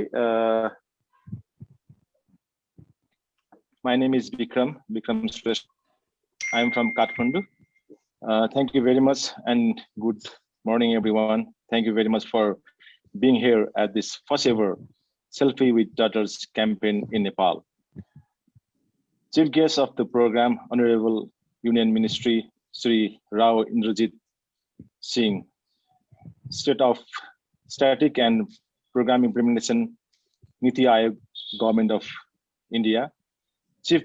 My name is Vikram Shrestha. I am from Kathmandu. Thank you very much and good morning, everyone. Thank you very much for being here at this first ever Selfie with Daughters campaign in Nepal. Chief guest of the program, Honorable Union Ministry, Sri Rao Indrajit Singh, State of Static and Program Implementation, Niti Aayog, Government of India, Chief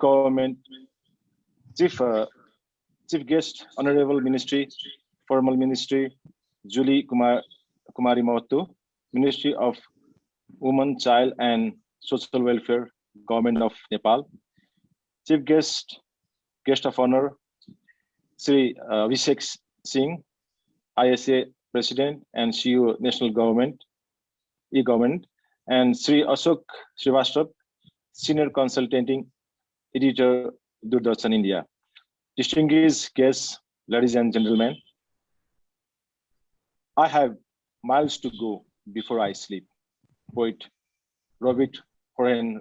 Guest, Honorable Ministry, Formal Ministry, Julie Kumari Mahato, Ministry of Women, Child and Social Welfare, Government of Nepal, Chief Guest of Honor, Sri Abhishek Singh, ISA President and CEO National Government, E-Government, and Sri Ashok Srivastava, Senior Consulting Editor, Doordarshan India. Distinguished guests, ladies and gentlemen, I have miles to go before I sleep. Poet Robert Horan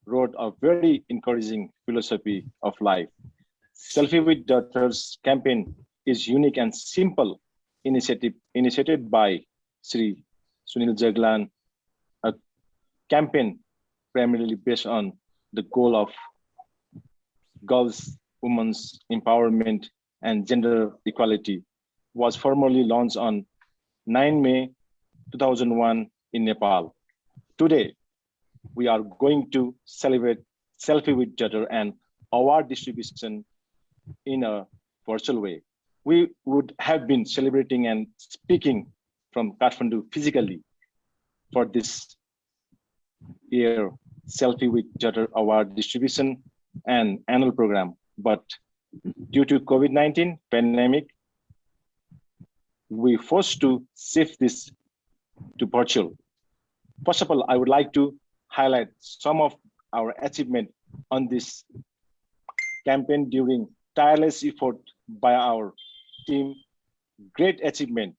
wrote a very encouraging philosophy of life. Selfie with Daughters campaign is unique and simple initiative initiated by Sri Sunil Jaglan, a campaign primarily based on the goal of girls, women's empowerment and gender equality, was formally launched on 9 May 2001 in Nepal. Today, we are going to celebrate Selfie with Daughter and award distribution in a virtual way. We would have been celebrating and speaking from Kathmandu physically for this year Selfie with Daughter award distribution and annual program, but due to COVID-19 pandemic, we forced to shift this to virtual. First of all, I would like to highlight some of our achievement on this campaign during tireless effort by our team. Great achievement.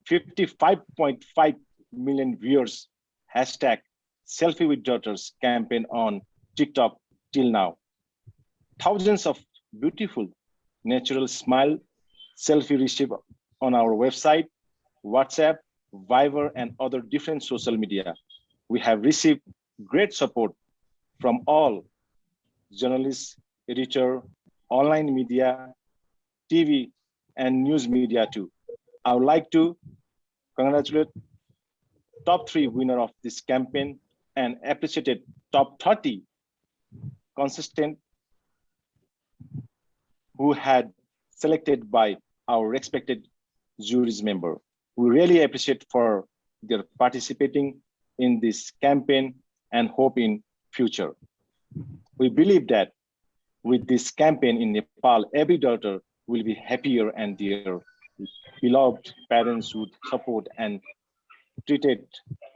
55.5 million viewers hashtag Selfie with Daughters campaign on TikTok till now. Thousands of beautiful natural smile selfie received on our website, WhatsApp, Viber, and other different social media. We have received great support from all journalists, editor, online media, TV, and news media too. I would like to congratulate top 3 winner of this campaign and appreciated top 30 consistent who had selected by our respected jury's member. We really appreciate for their participating in this campaign and hope in future. We believe that with this campaign in Nepal, every daughter will be happier and their beloved parents would support and treated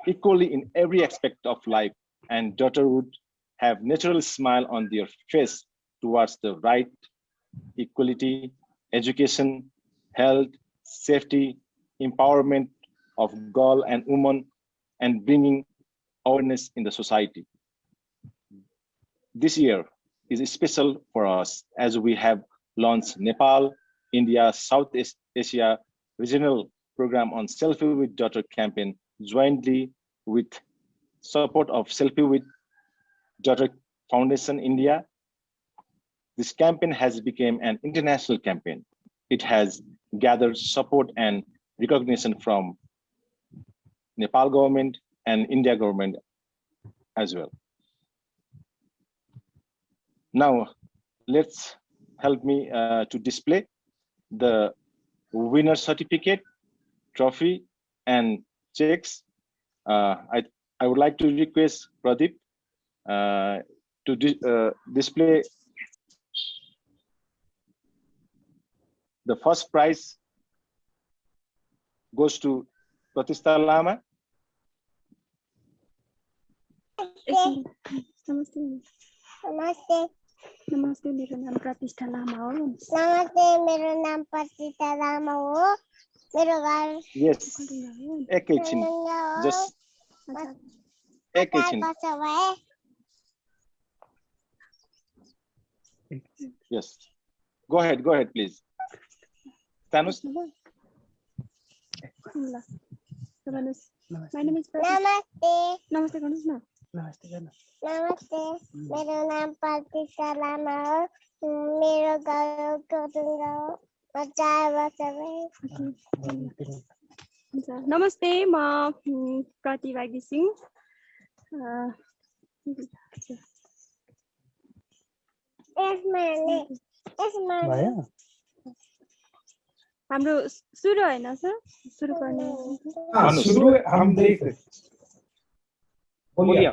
equally in every aspect of life, and daughter would have natural smile on their face towards the right, equality, education, health, safety, empowerment of girl and woman, and bringing awareness in the society. This year is special for us as we have launched Nepal, India, Southeast Asia regional program on Selfie with Daughter campaign jointly with support of Selfie with Daughter Foundation India. This campaign has become an international campaign. It has gathered support and recognition from Nepal government and India government as well. Now, let's help me to display the winner certificate, trophy, and checks. I would like to request Pradeep to display the first prize goes to Pratishtha Lama. नमस्ते नमस्ते मेरो नाम प्रतिष्ठा लामा हो नमस्ते मेरो नाम प्रतिष्ठा लामा हो मेरो घर Yes, एकैछिन just एकैछिन Yes, go ahead please. Thanos. My name is नमस्ते नमस्ते गर्नुहोस् न नमस्ते मेरो नाम प्रतिष्ठा लामा हो मेरो घर गौतुङ्गा हो म 4 वर्ष भए नमस्ते म प्रतिभा घिसिङ हाम्रो सुरु हैन सर सुरु गर्ने शुरू हम देख रहे बोलिए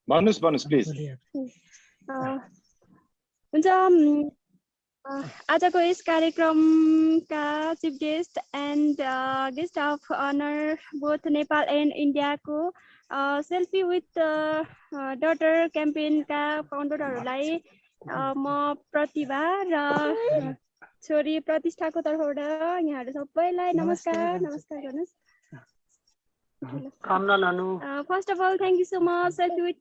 भन्नुहोस् प्लिज हुन्छ आजको यस कार्यक्रमका chief guest and guest of honour both Nepal and इन्डियाको सेल्फी विथ डटर क्याम्पेनका फाउन्डरहरूलाई म प्रतिभा र छोरी प्रतिष्ठाको तर्फबाट यहाँहरू सबैलाई नमस्कार गर्नुहोस् first of all thank you so much selfie with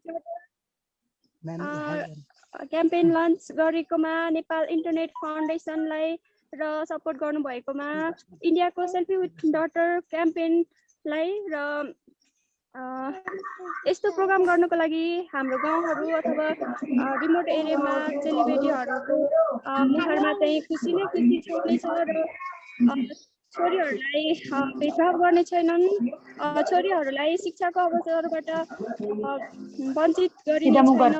campaign launch गरेकोमा नेपाल इन्टरनेट फाउन्डेसनलाई र सपोर्ट गर्नुभएकोमा इन्डियाको सेल्फी विथ डटर क्याम्पेनलाई र यस्तो प्रोग्राम गर्नको लागि हाम्रो गाउँहरू अथवा रिमोट एरियामा चेलीबेटीहरूको मुहारमा चाहिँ खुसी नै खुसी छाउनेछ र छोरीहरूलाई भेदभाव गर्ने छैनन् छोरीहरूलाई शिक्षाको अवसरबाट वञ्चित गरिने छैन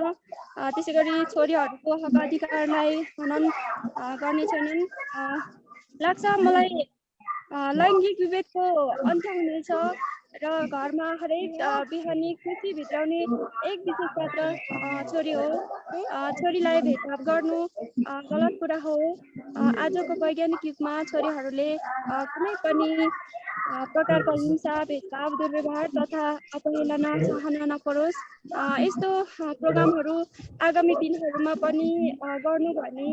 त्यसै गरी छोरीहरूको हक अधिकारलाई हनन गर्ने छैनन् लाग्छ मलाई लैङ्गिक विभेदको अन्त्य हुनेछ र घरमा हरेक बिहानी खुसी भित्राउने एक विशेष पात्र छोरी हो छोरीलाई भेदभाव गर्नु गलत कुरा हो आजको वैज्ञानिक युगमा छोरीहरूले कुनै पनि प्रकारको हिंसा भेदभाव दुर्व्यवहार तथा अपहेलना सहन नपरोस्। यस्तो प्रोग्रामहरू आगामी दिनहरूमा पनि गर्नु भनी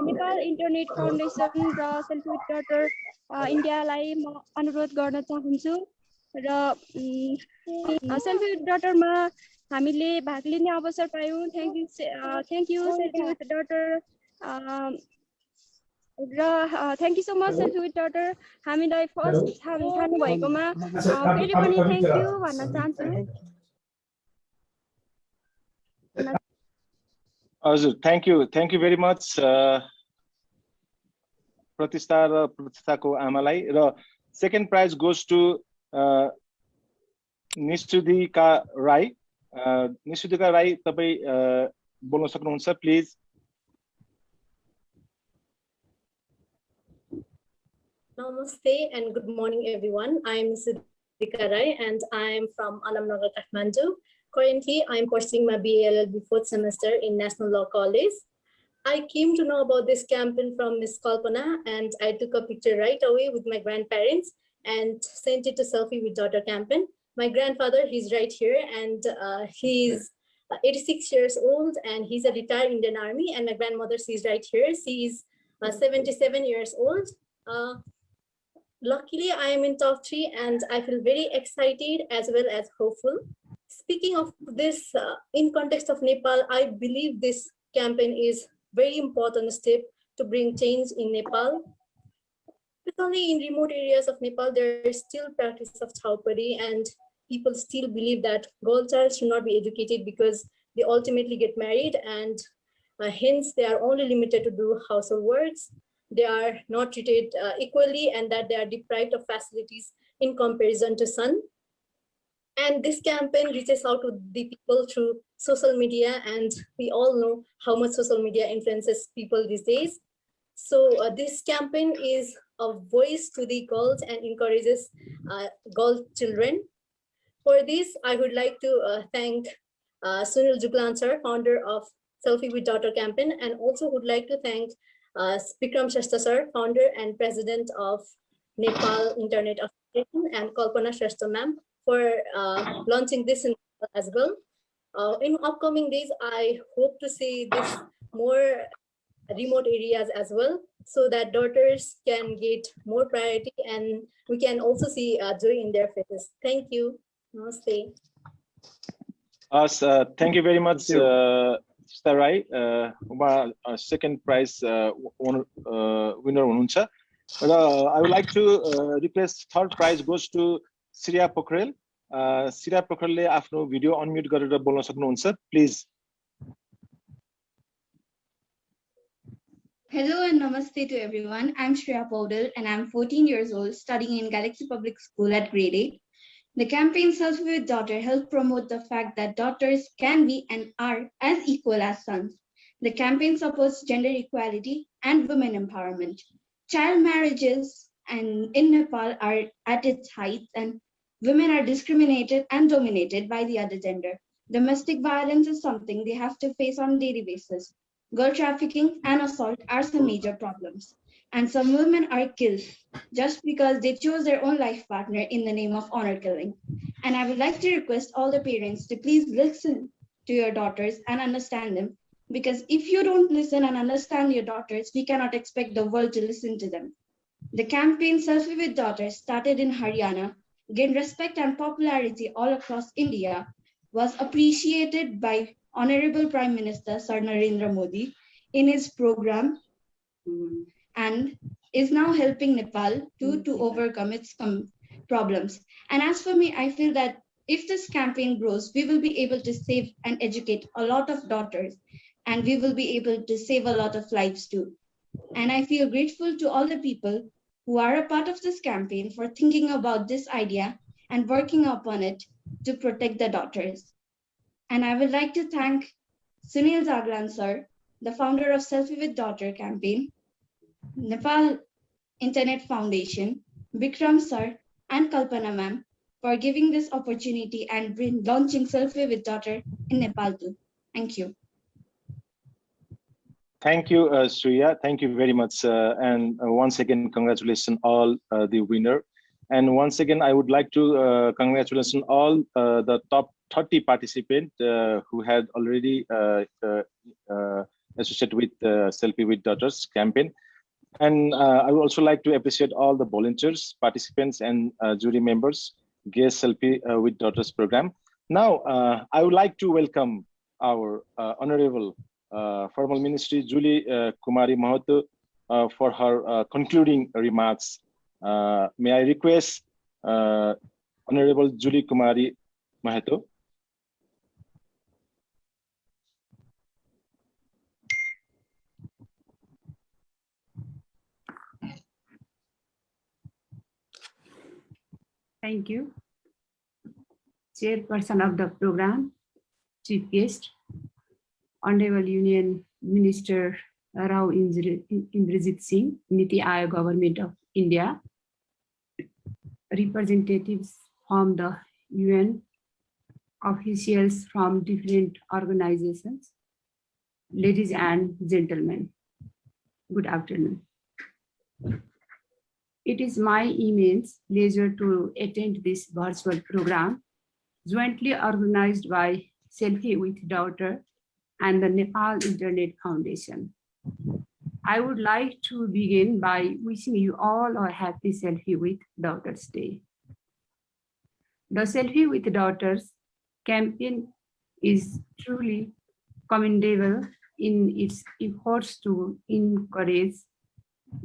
नेपाल इन्टरनेट फाउन्डेसन र सेल्फी विथ डटर इन्डियालाई म अनुरोध गर्न चाहन्छु। र सेल्फी विथ डटरमा हामीले भाग लिने अवसर पायौँ। Thank you selfie with daughter र thank you so much selfie with daughter हामीलाई फर्स्ट छान्नु भएकोमा फेरि पनि थ्याङ्क यू भन्न चाहन्छु। हजुर, थ्याङ्क यू भेरी मच प्रतिष्ठा र प्रतिष्ठाको आमालाई। र सेकेन्ड प्राइज गोज टु निशुदिका राई। निशुदिका राई, तपाईँ बोल्न सक्नुहुन्छ please. Namaste and good morning everyone. I am Siddhika Rai and I am from Alamnagar, Kathmandu. Currently, I am pursuing my BA-LLB 4th semester in National Law College. I came to know about this campaign from Ms. Kalpana and I took a picture right away with my grandparents and sent it to Selfie with Daughter campaign. My grandfather, he's right here and he's 86 years old and he's a retired Indian Army, and my grandmother, she's right here. She is 77 years old. Luckily, I am in top 3 and I feel very excited as well as hopeful. Speaking of this, in context of Nepal, I believe this campaign is very important step to bring change in Nepal. Not only in remote areas of Nepal, there is still practice of chhaupari and people still believe that girl child should not be educated because they ultimately get married and hence they are only limited to do household works. They are not treated equally and that they are deprived of facilities in comparison to son. And this campaign reaches out to the people through social media, and we all know how much social media influences people these days. So this campaign is a voice to the girls and encourages girl children. For this, I would like to thank Sunil Juglan sir, founder of Selfie with Daughter campaign, and also would like to thank Bikram Shrestha sir, founder and president of Nepal Internet Association, and Kalpana Shrestha ma'am for launching this as well. In upcoming days, I hope to see this more remote areas as well, so that daughters can get more priority and we can also see joy in their faces. Thank you. Namaste. Thank you very much, Sister Rai. Second prize winner हुनुहुन्छ र I would like to request third prize goes to Shreya Pokhrel. Shreya Pokhrelले आफ्नो video unmute गरेर बोल्न सक्नुहुन्छ please. Hello and namaste to everyone. I'm Shreya Pokhrel and I'm 14 years old, studying in Galaxy Public School at grade 8. The campaign Selfie with Daughter helped promote the fact that daughters can be and are as equal as sons. The campaign supports gender equality and women empowerment. Child marriages in Nepal are at its height and women are discriminated and dominated by the other gender. Domestic violence is something they have to face on a daily basis. Girl trafficking and assault are some major problems. And some women are killed just because they chose their own life partner in the name of honor killing. And I would like to request all the parents to please listen to your daughters and understand them, because if you don't listen and understand your daughters, we cannot expect the world to listen to them. The campaign Selfie with Daughters started in Haryana, gained respect and popularity all across India, was appreciated by Honorable Prime Minister Sir Narendra Modi in his program, and is now helping Nepal to overcome its problems. And as for me, I feel that if this campaign grows, we will be able to save and educate a lot of daughters, and we will be able to save a lot of lives too. And I feel grateful to all the people who are a part of this campaign for thinking about this idea and working upon it to protect the daughters. And I would like to thank Sunil Jaglan sir, the founder of Selfie with Daughter campaign, Nepal Internet Foundation, Bikram sir, and Kalpana ma'am for giving this opportunity and launching Selfie with Daughter in Nepal too. Thank you. Thank you, Shreya. Thank you very much. And once again, congratulations all the winner. And once again, I would like to congratulate all the top 30 participants who had already associated with Selfie with Daughters campaign. And I would also like to appreciate all the volunteers, participants, and jury members, guest Selfie with Daughters program. Now, I would like to welcome our Honorable Formal Ministry, Julie Kumari Mahato, for her concluding remarks. May I request Honorable Julie Kumari Mahato? Thank you. Chairperson of the program, Chief Guest, Honorable Union Minister Rao Indrajit Singh, Niti Aayog Government of India, representatives from the UN, officials from different organizations, ladies and gentlemen, good afternoon. It is my immense pleasure to attend this virtual program jointly organized by Selfie with Daughter and the Nepal Internet Foundation. I would like to begin by wishing you all a happy Selfie with Daughters Day. The Selfie with Daughters campaign is truly commendable in its efforts to encourage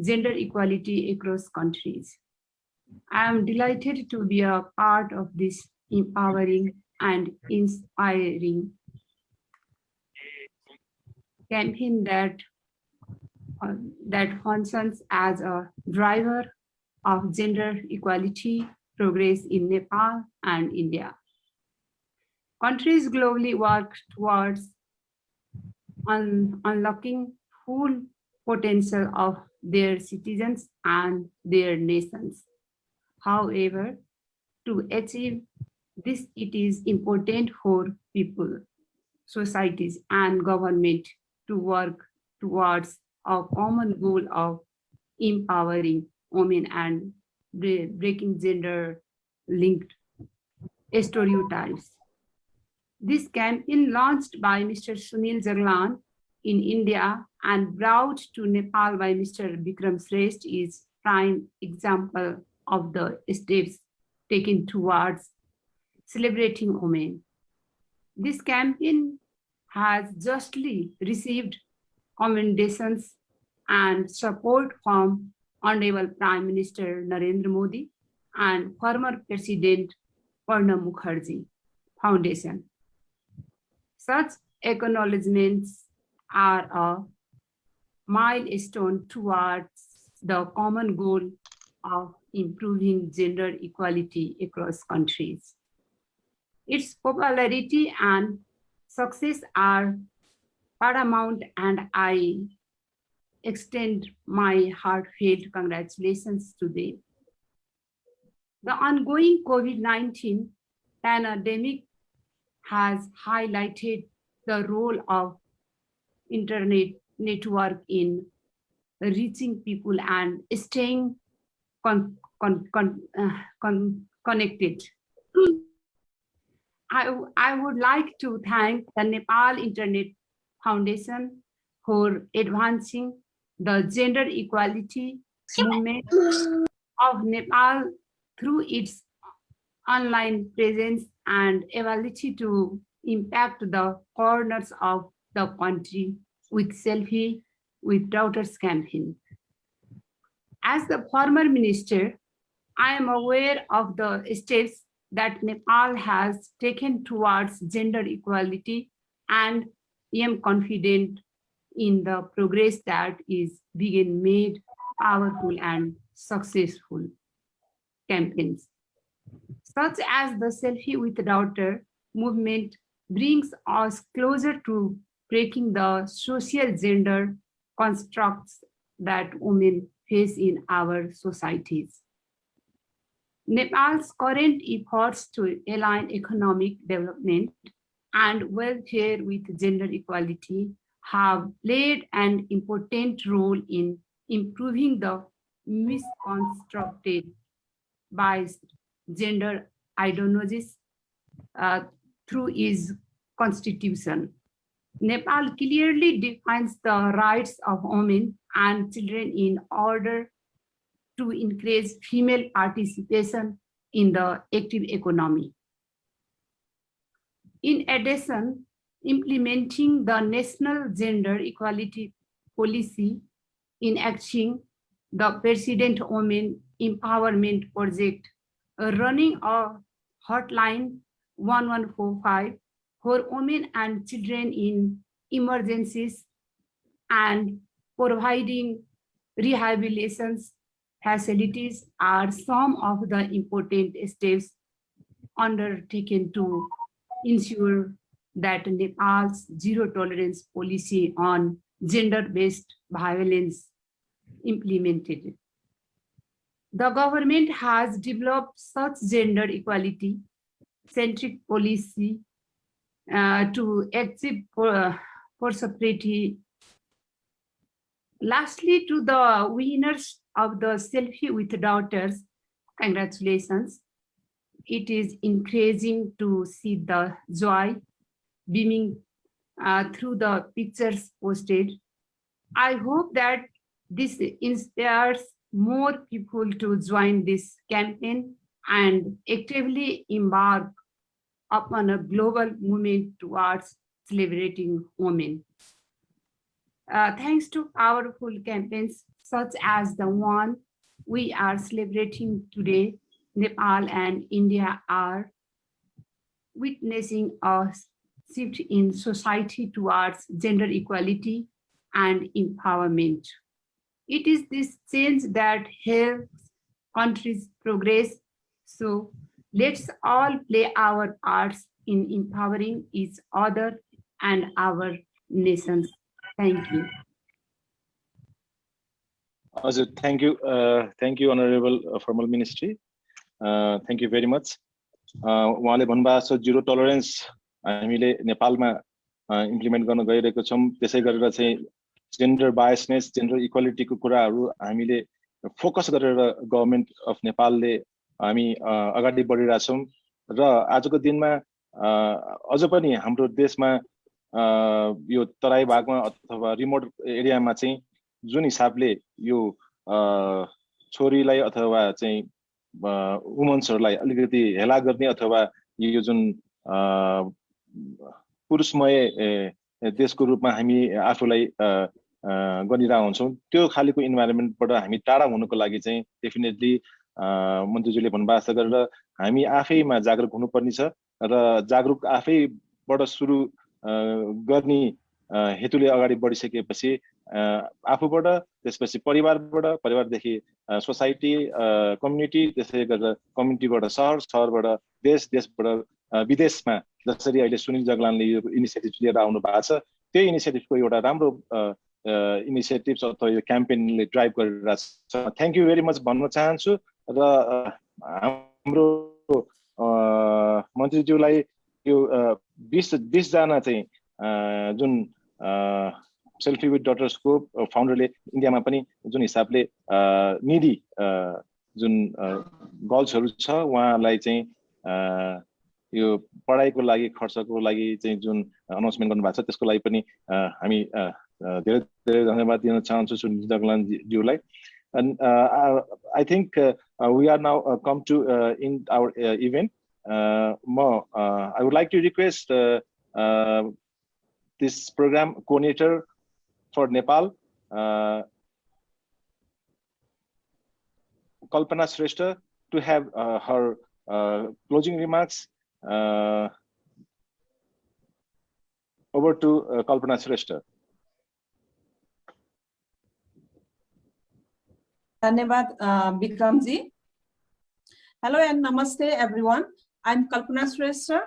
gender equality across countries. I am delighted to be a part of this empowering and inspiring campaign that functions as a driver of gender equality progress in Nepal and India. Countries globally work towards unlocking full potential of their citizens and their nations. However, to achieve this, it is important for people, societies, and government to work towards a common goal of empowering women and breaking gender-linked stereotypes. This campaign, launched by Mr. Sunil Jaglan in India and brought to Nepal by Mr. Bikram Sresth, is prime example of the steps taken towards celebrating women. This campaign has justly received commendations and support from Honorable Prime Minister Narendra Modi and former President Pranab Mukherjee Foundation. Such acknowledgements are a milestone towards the common goal of improving gender equality across countries. Its popularity and success are paramount, and I extend my heartfelt congratulations to them. The ongoing COVID-19 pandemic has highlighted the role of internet network in reaching people and staying connected. I would like to thank the Nepal Internet Foundation for advancing the gender equality movement of Nepal through its online presence and ability to impact the corners of the country with Selfie with Daughters campaign. As the former minister, I am aware of the steps that Nepal has taken towards gender equality and am confident in the progress that is being made powerful and successful campaigns. Such as the Selfie with Daughter movement brings us closer to breaking the social gender constructs that women face in our societies. Nepal's current efforts to align economic development and welfare with gender equality have played an important role in improving the misconstructed gender-biased gender ideologies through its constitution. Nepal clearly defines the rights of women and children in order to increase female participation in the active economy. In addition, implementing the National Gender Equality Policy, enacting the President Women Empowerment Project, running a hotline 1145 for women and children in emergencies, and providing rehabilitation facilities are some of the important steps undertaken to ensure that Nepal's zero tolerance policy on gender-based violence implemented. The government has developed such gender equality centric policy to achieve prosperity. Lastly, to the winners of the Selfie with Daughters, congratulations. It is encouraging to see the joy beaming through the pictures posted. I hope that this inspires more people to join this campaign and actively embark upon a global movement towards celebrating women. Thanks to powerful campaigns such as the one we are celebrating today, Nepal and India are witnessing a shift in society towards gender equality and empowerment. It is this change that helps countries progress. So let's all play our parts in empowering each other and our nations. Thank you. Thank you, Honorable Formal Ministry. Thank you very much. उहाँले भन्नुभएको छ zero tolerance हामीले नेपालमा implement गर्न गइरहेको छौँ। त्यसै गरेर चाहिँ जेन्डर बायसनेस, जेन्डर इक्वालिटीको कुराहरू हामीले फोकस गरेर गभर्नमेन्ट अफ नेपालले हामी अगाडि बढिरहेछौँ र आजको दिनमा अझ पनि हाम्रो देशमा यो तराई भागमा अथवा रिमोट एरियामा चाहिँ जुन हिसाबले यो छोरीलाई अथवा चाहिँ वुमन्सहरूलाई अलिकति हेला गर्ने अथवा यो जुन पुरुषमय देशको रूपमा हामी आफूलाई गरिरहेका हुन्छौँ, त्यो खालीको इन्भाइरोमेन्टबाट हामी टाढा हुनुको लागि चाहिँ डेफिनेटली मन्त्रीज्यूले भन्नुभएको गरेर हामी आफैमा जागरुक हुनुपर्ने छ र जागरुक आफैबाट सुरु गर्ने हेतुले अगाडि बढिसकेपछि आफूबाट, त्यसपछि परिवारबाट, परिवारदेखि सोसाइटी, कम्युनिटी, त्यसै गरेर कम्युनिटीबाट शहर, शहरबाट देश, देशबाट विदेशमा जसरी अहिले सुनिल जगलानले यो इनिसिएटिभ लिएर आउनु भएको छ, त्यही इनिसिएटिभको एउटा राम्रो इनिसिएटिभ अथवा यो क्याम्पेनले ड्राइभ गरिरहेको छ। थ्याङ्क यू भेरी मच भन्न चाहन्छु र हाम्रो मन्त्रीज्यूलाई यो 20 जना चाहिँ जुन सेल्फी विथ डटर्सको फाउन्डरले इन्डियामा पनि जुन हिसाबले निडी जुन गर्ल्सहरू छ उहाँलाई चाहिँ यो पढाइको लागि खर्चको लागि चाहिँ जुन अनाउन्समेन्ट गर्नुभएको छ त्यसको लागि पनि हामी धेरै धेरै धन्यवाद दिन चाहन्छु Sunil Jaglan ज्यूलाई। And I think we are now come to in our event. I would like to request this program coordinator for Nepal, Kalpana Shrestha, to have her closing remarks. Over to Kalpana Shrestha. Dhanyavad, Bikramji. Hello and namaste, everyone. I'm Kalpana Shrestha.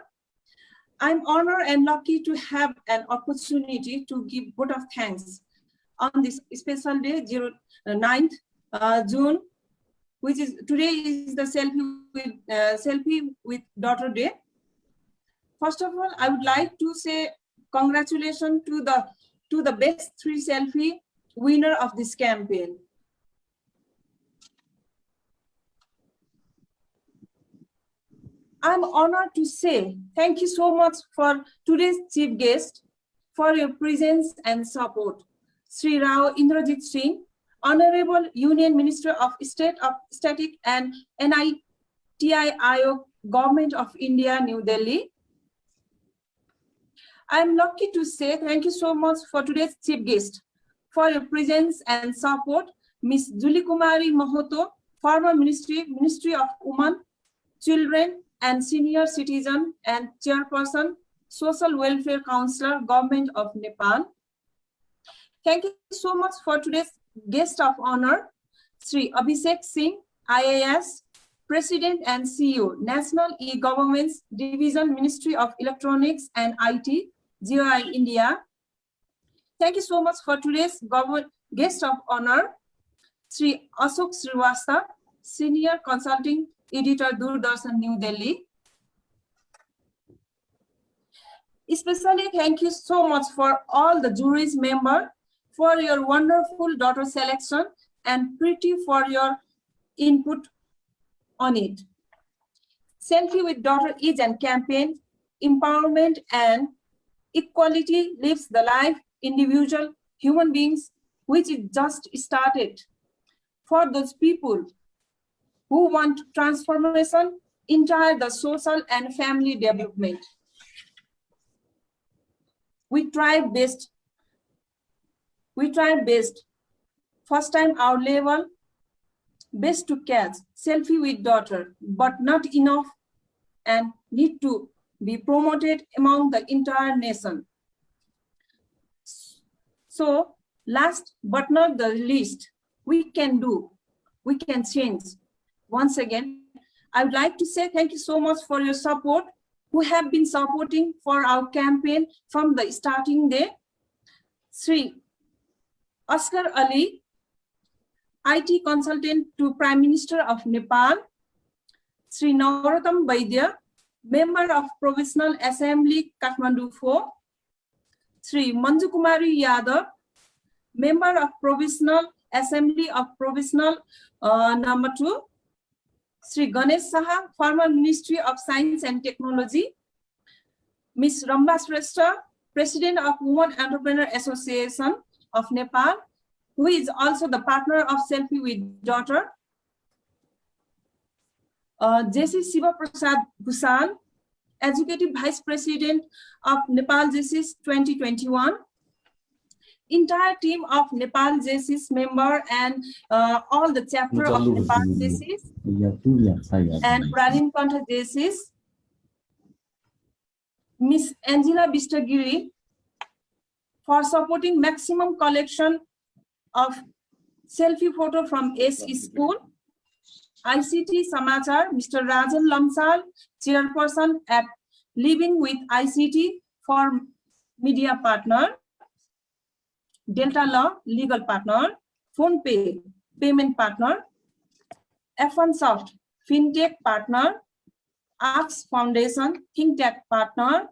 I'm honored and lucky to have an opportunity to give vote of thanks on this special day, 9th June, which is today is the Selfie with Daughter Day. First of all, I would like to say congratulations to the best 3 selfie winner of this campaign. I'm honored to say thank you so much for today's chief guest for your presence and support. Sri Rao Indrajit Singh, Honorable Union Minister of State of Static and NITI Ayog, Government of India, New Delhi. I'm lucky to say thank you so much for today's chief guest for your presence and support, Ms. Julie Kumari Mahoto, former Ministry of Women, Children and Senior Citizen and Chairperson, Social Welfare Councillor, Government of Nepal. Thank you so much for today's guest of honor, Sri Abhishek Singh, IAS, President and CEO, National E-Governments Division, Ministry of Electronics and IT, GOI India. Thank you so much for today's guest of honor, Sri Ashok Srivastava, Senior Consulting Editor, Doordarshan, New Delhi. Especially thank you so much for all the jury's members for your wonderful daughter selection and pretty for your input on it. Selfie with Daughter is a campaign, empowerment and equality lives the life individual human beings which is just started for those people who want transformation entire the social and family development. We tried best. First time our level, best to catch, selfie with daughter, but not enough and need to be promoted among the entire nation. So last but not the least, we can change. Once again, I would like to say thank you so much for your support, who have been supporting for our campaign from the starting day. Sri Asghar Ali, IT consultant to Prime Minister of Nepal. Sri Narottam Vaidya, Member of Provincial Assembly, Kathmandu 4. Sri Manju Kumari Yadav, Member of Provincial Assembly of Provincial number 2. Sri Ganesh Saha, former Ministry of Science and Technology. Ms. Ramba Shrestha, President of Women Entrepreneur Association of Nepal, who is also the partner of Selfie with Daughter. J.C. Shiva Prasad Bhushan, Executive Vice President of Nepal JCS 2021. Entire team of Nepal JCS member and all the chapter of Nepal JCS and Pralim Kantha JCS. Ms. Angela Bistagiri for supporting maximum collection of selfie photo from S School. ICT Samachar, Mr. Rajan Lamsal, Chairperson at Living with ICT for Media Partner. Delta Law, Legal Partner. PhonePe, Payment Partner. F1 Soft, FinTech Partner. Arts Foundation, Think Tank Partner.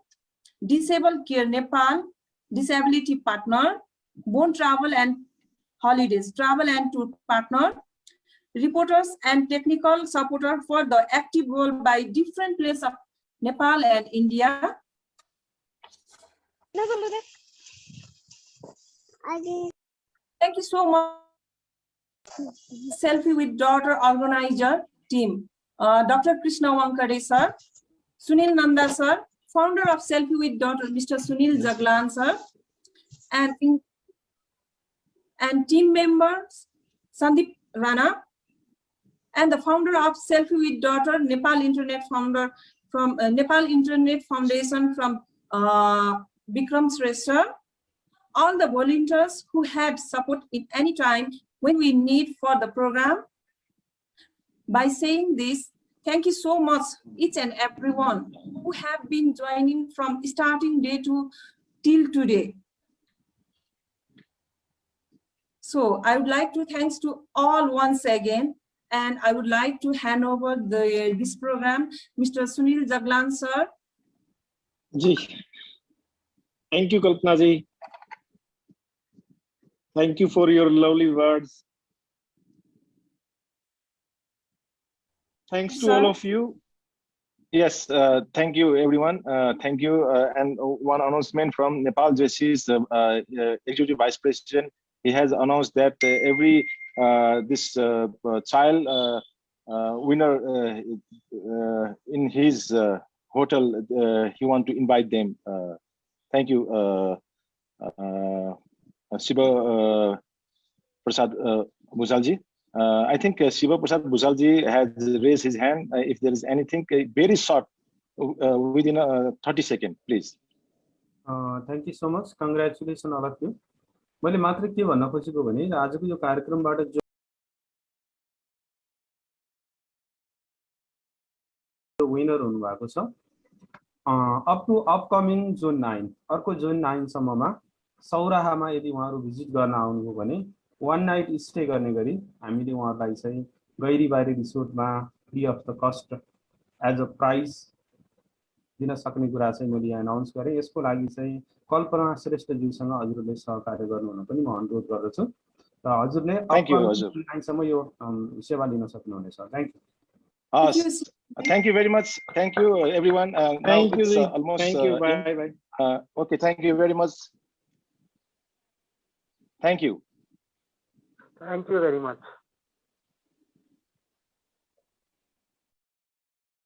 Disabled Care Nepal, Disability Partner. Bone Travel and Holidays, Travel and Tour Partner. Reporters and technical supporter for the active role by different places of Nepal and India. Thank you so much. Selfie with Daughter organizer team. Dr. Krishna Wankade sir, Sunil Nanda sir, founder of Selfie with Daughter, Mr. Sunil Jaglan sir, and team members Sandeep Rana, and the founder of Selfie with Daughter, Nepal Internet founder from Nepal Internet Foundation from Bikram Shrestha. All the volunteers who had support in any time when we need for the program. By saying this, thank you so much each and everyone who have been joining from starting day to till today. So I would like to thanks to all once again, and I would like to hand over this program, Mr. Sunil Jaglan sir. Ji, thank you Kalpana ji. Thank you for your lovely words. Thanks to all of you Yes, thank you, everyone. Thank you. And one announcement from Nepal JC's Executive Vice President. He has announced that every this child winner in his hotel, he want to invite them. Thank you, Shiva Prasad Bhujalji. I think Shiva Prasad Bhujalji has raised his hand. If there is anything, very short, within 30 seconds, please. Thank you so much. Congratulations all of you. मैले मात्र के भन्न खोजेको भने आजको यो कार्यक्रमबाट जो winner हुनु भएको छ अप टु अपकमिङ जोन 9 अर्को जोन 9 सम्ममा सौराहामा यदि उहाँहरु भिजिट गर्न आउनुभयो भने 1 नाइट स्टे गर्ने गरी हामीले उहाँहरुलाई चाहिँ गैरीबारी रिसोर्टमा free of the cost as a prize दिन सक्ने कुरा चाहिँ मैले यहाँ अनाउन्स गरे। यसको लागि चाहिँ कल्पना श्रेष्ठ ज्यूसँग हजुरले सहकार्य गर्नुहुन पनि म अनुरोध गर्दछु र हजुरले अपकमिङ यो सेवा लिन सक्नुहुनेछ। Thank you. Thank you very much. Thank you, everyone. Thank you. Thank you. Bye. Okay, thank you very much. Thank you. Thank you very much.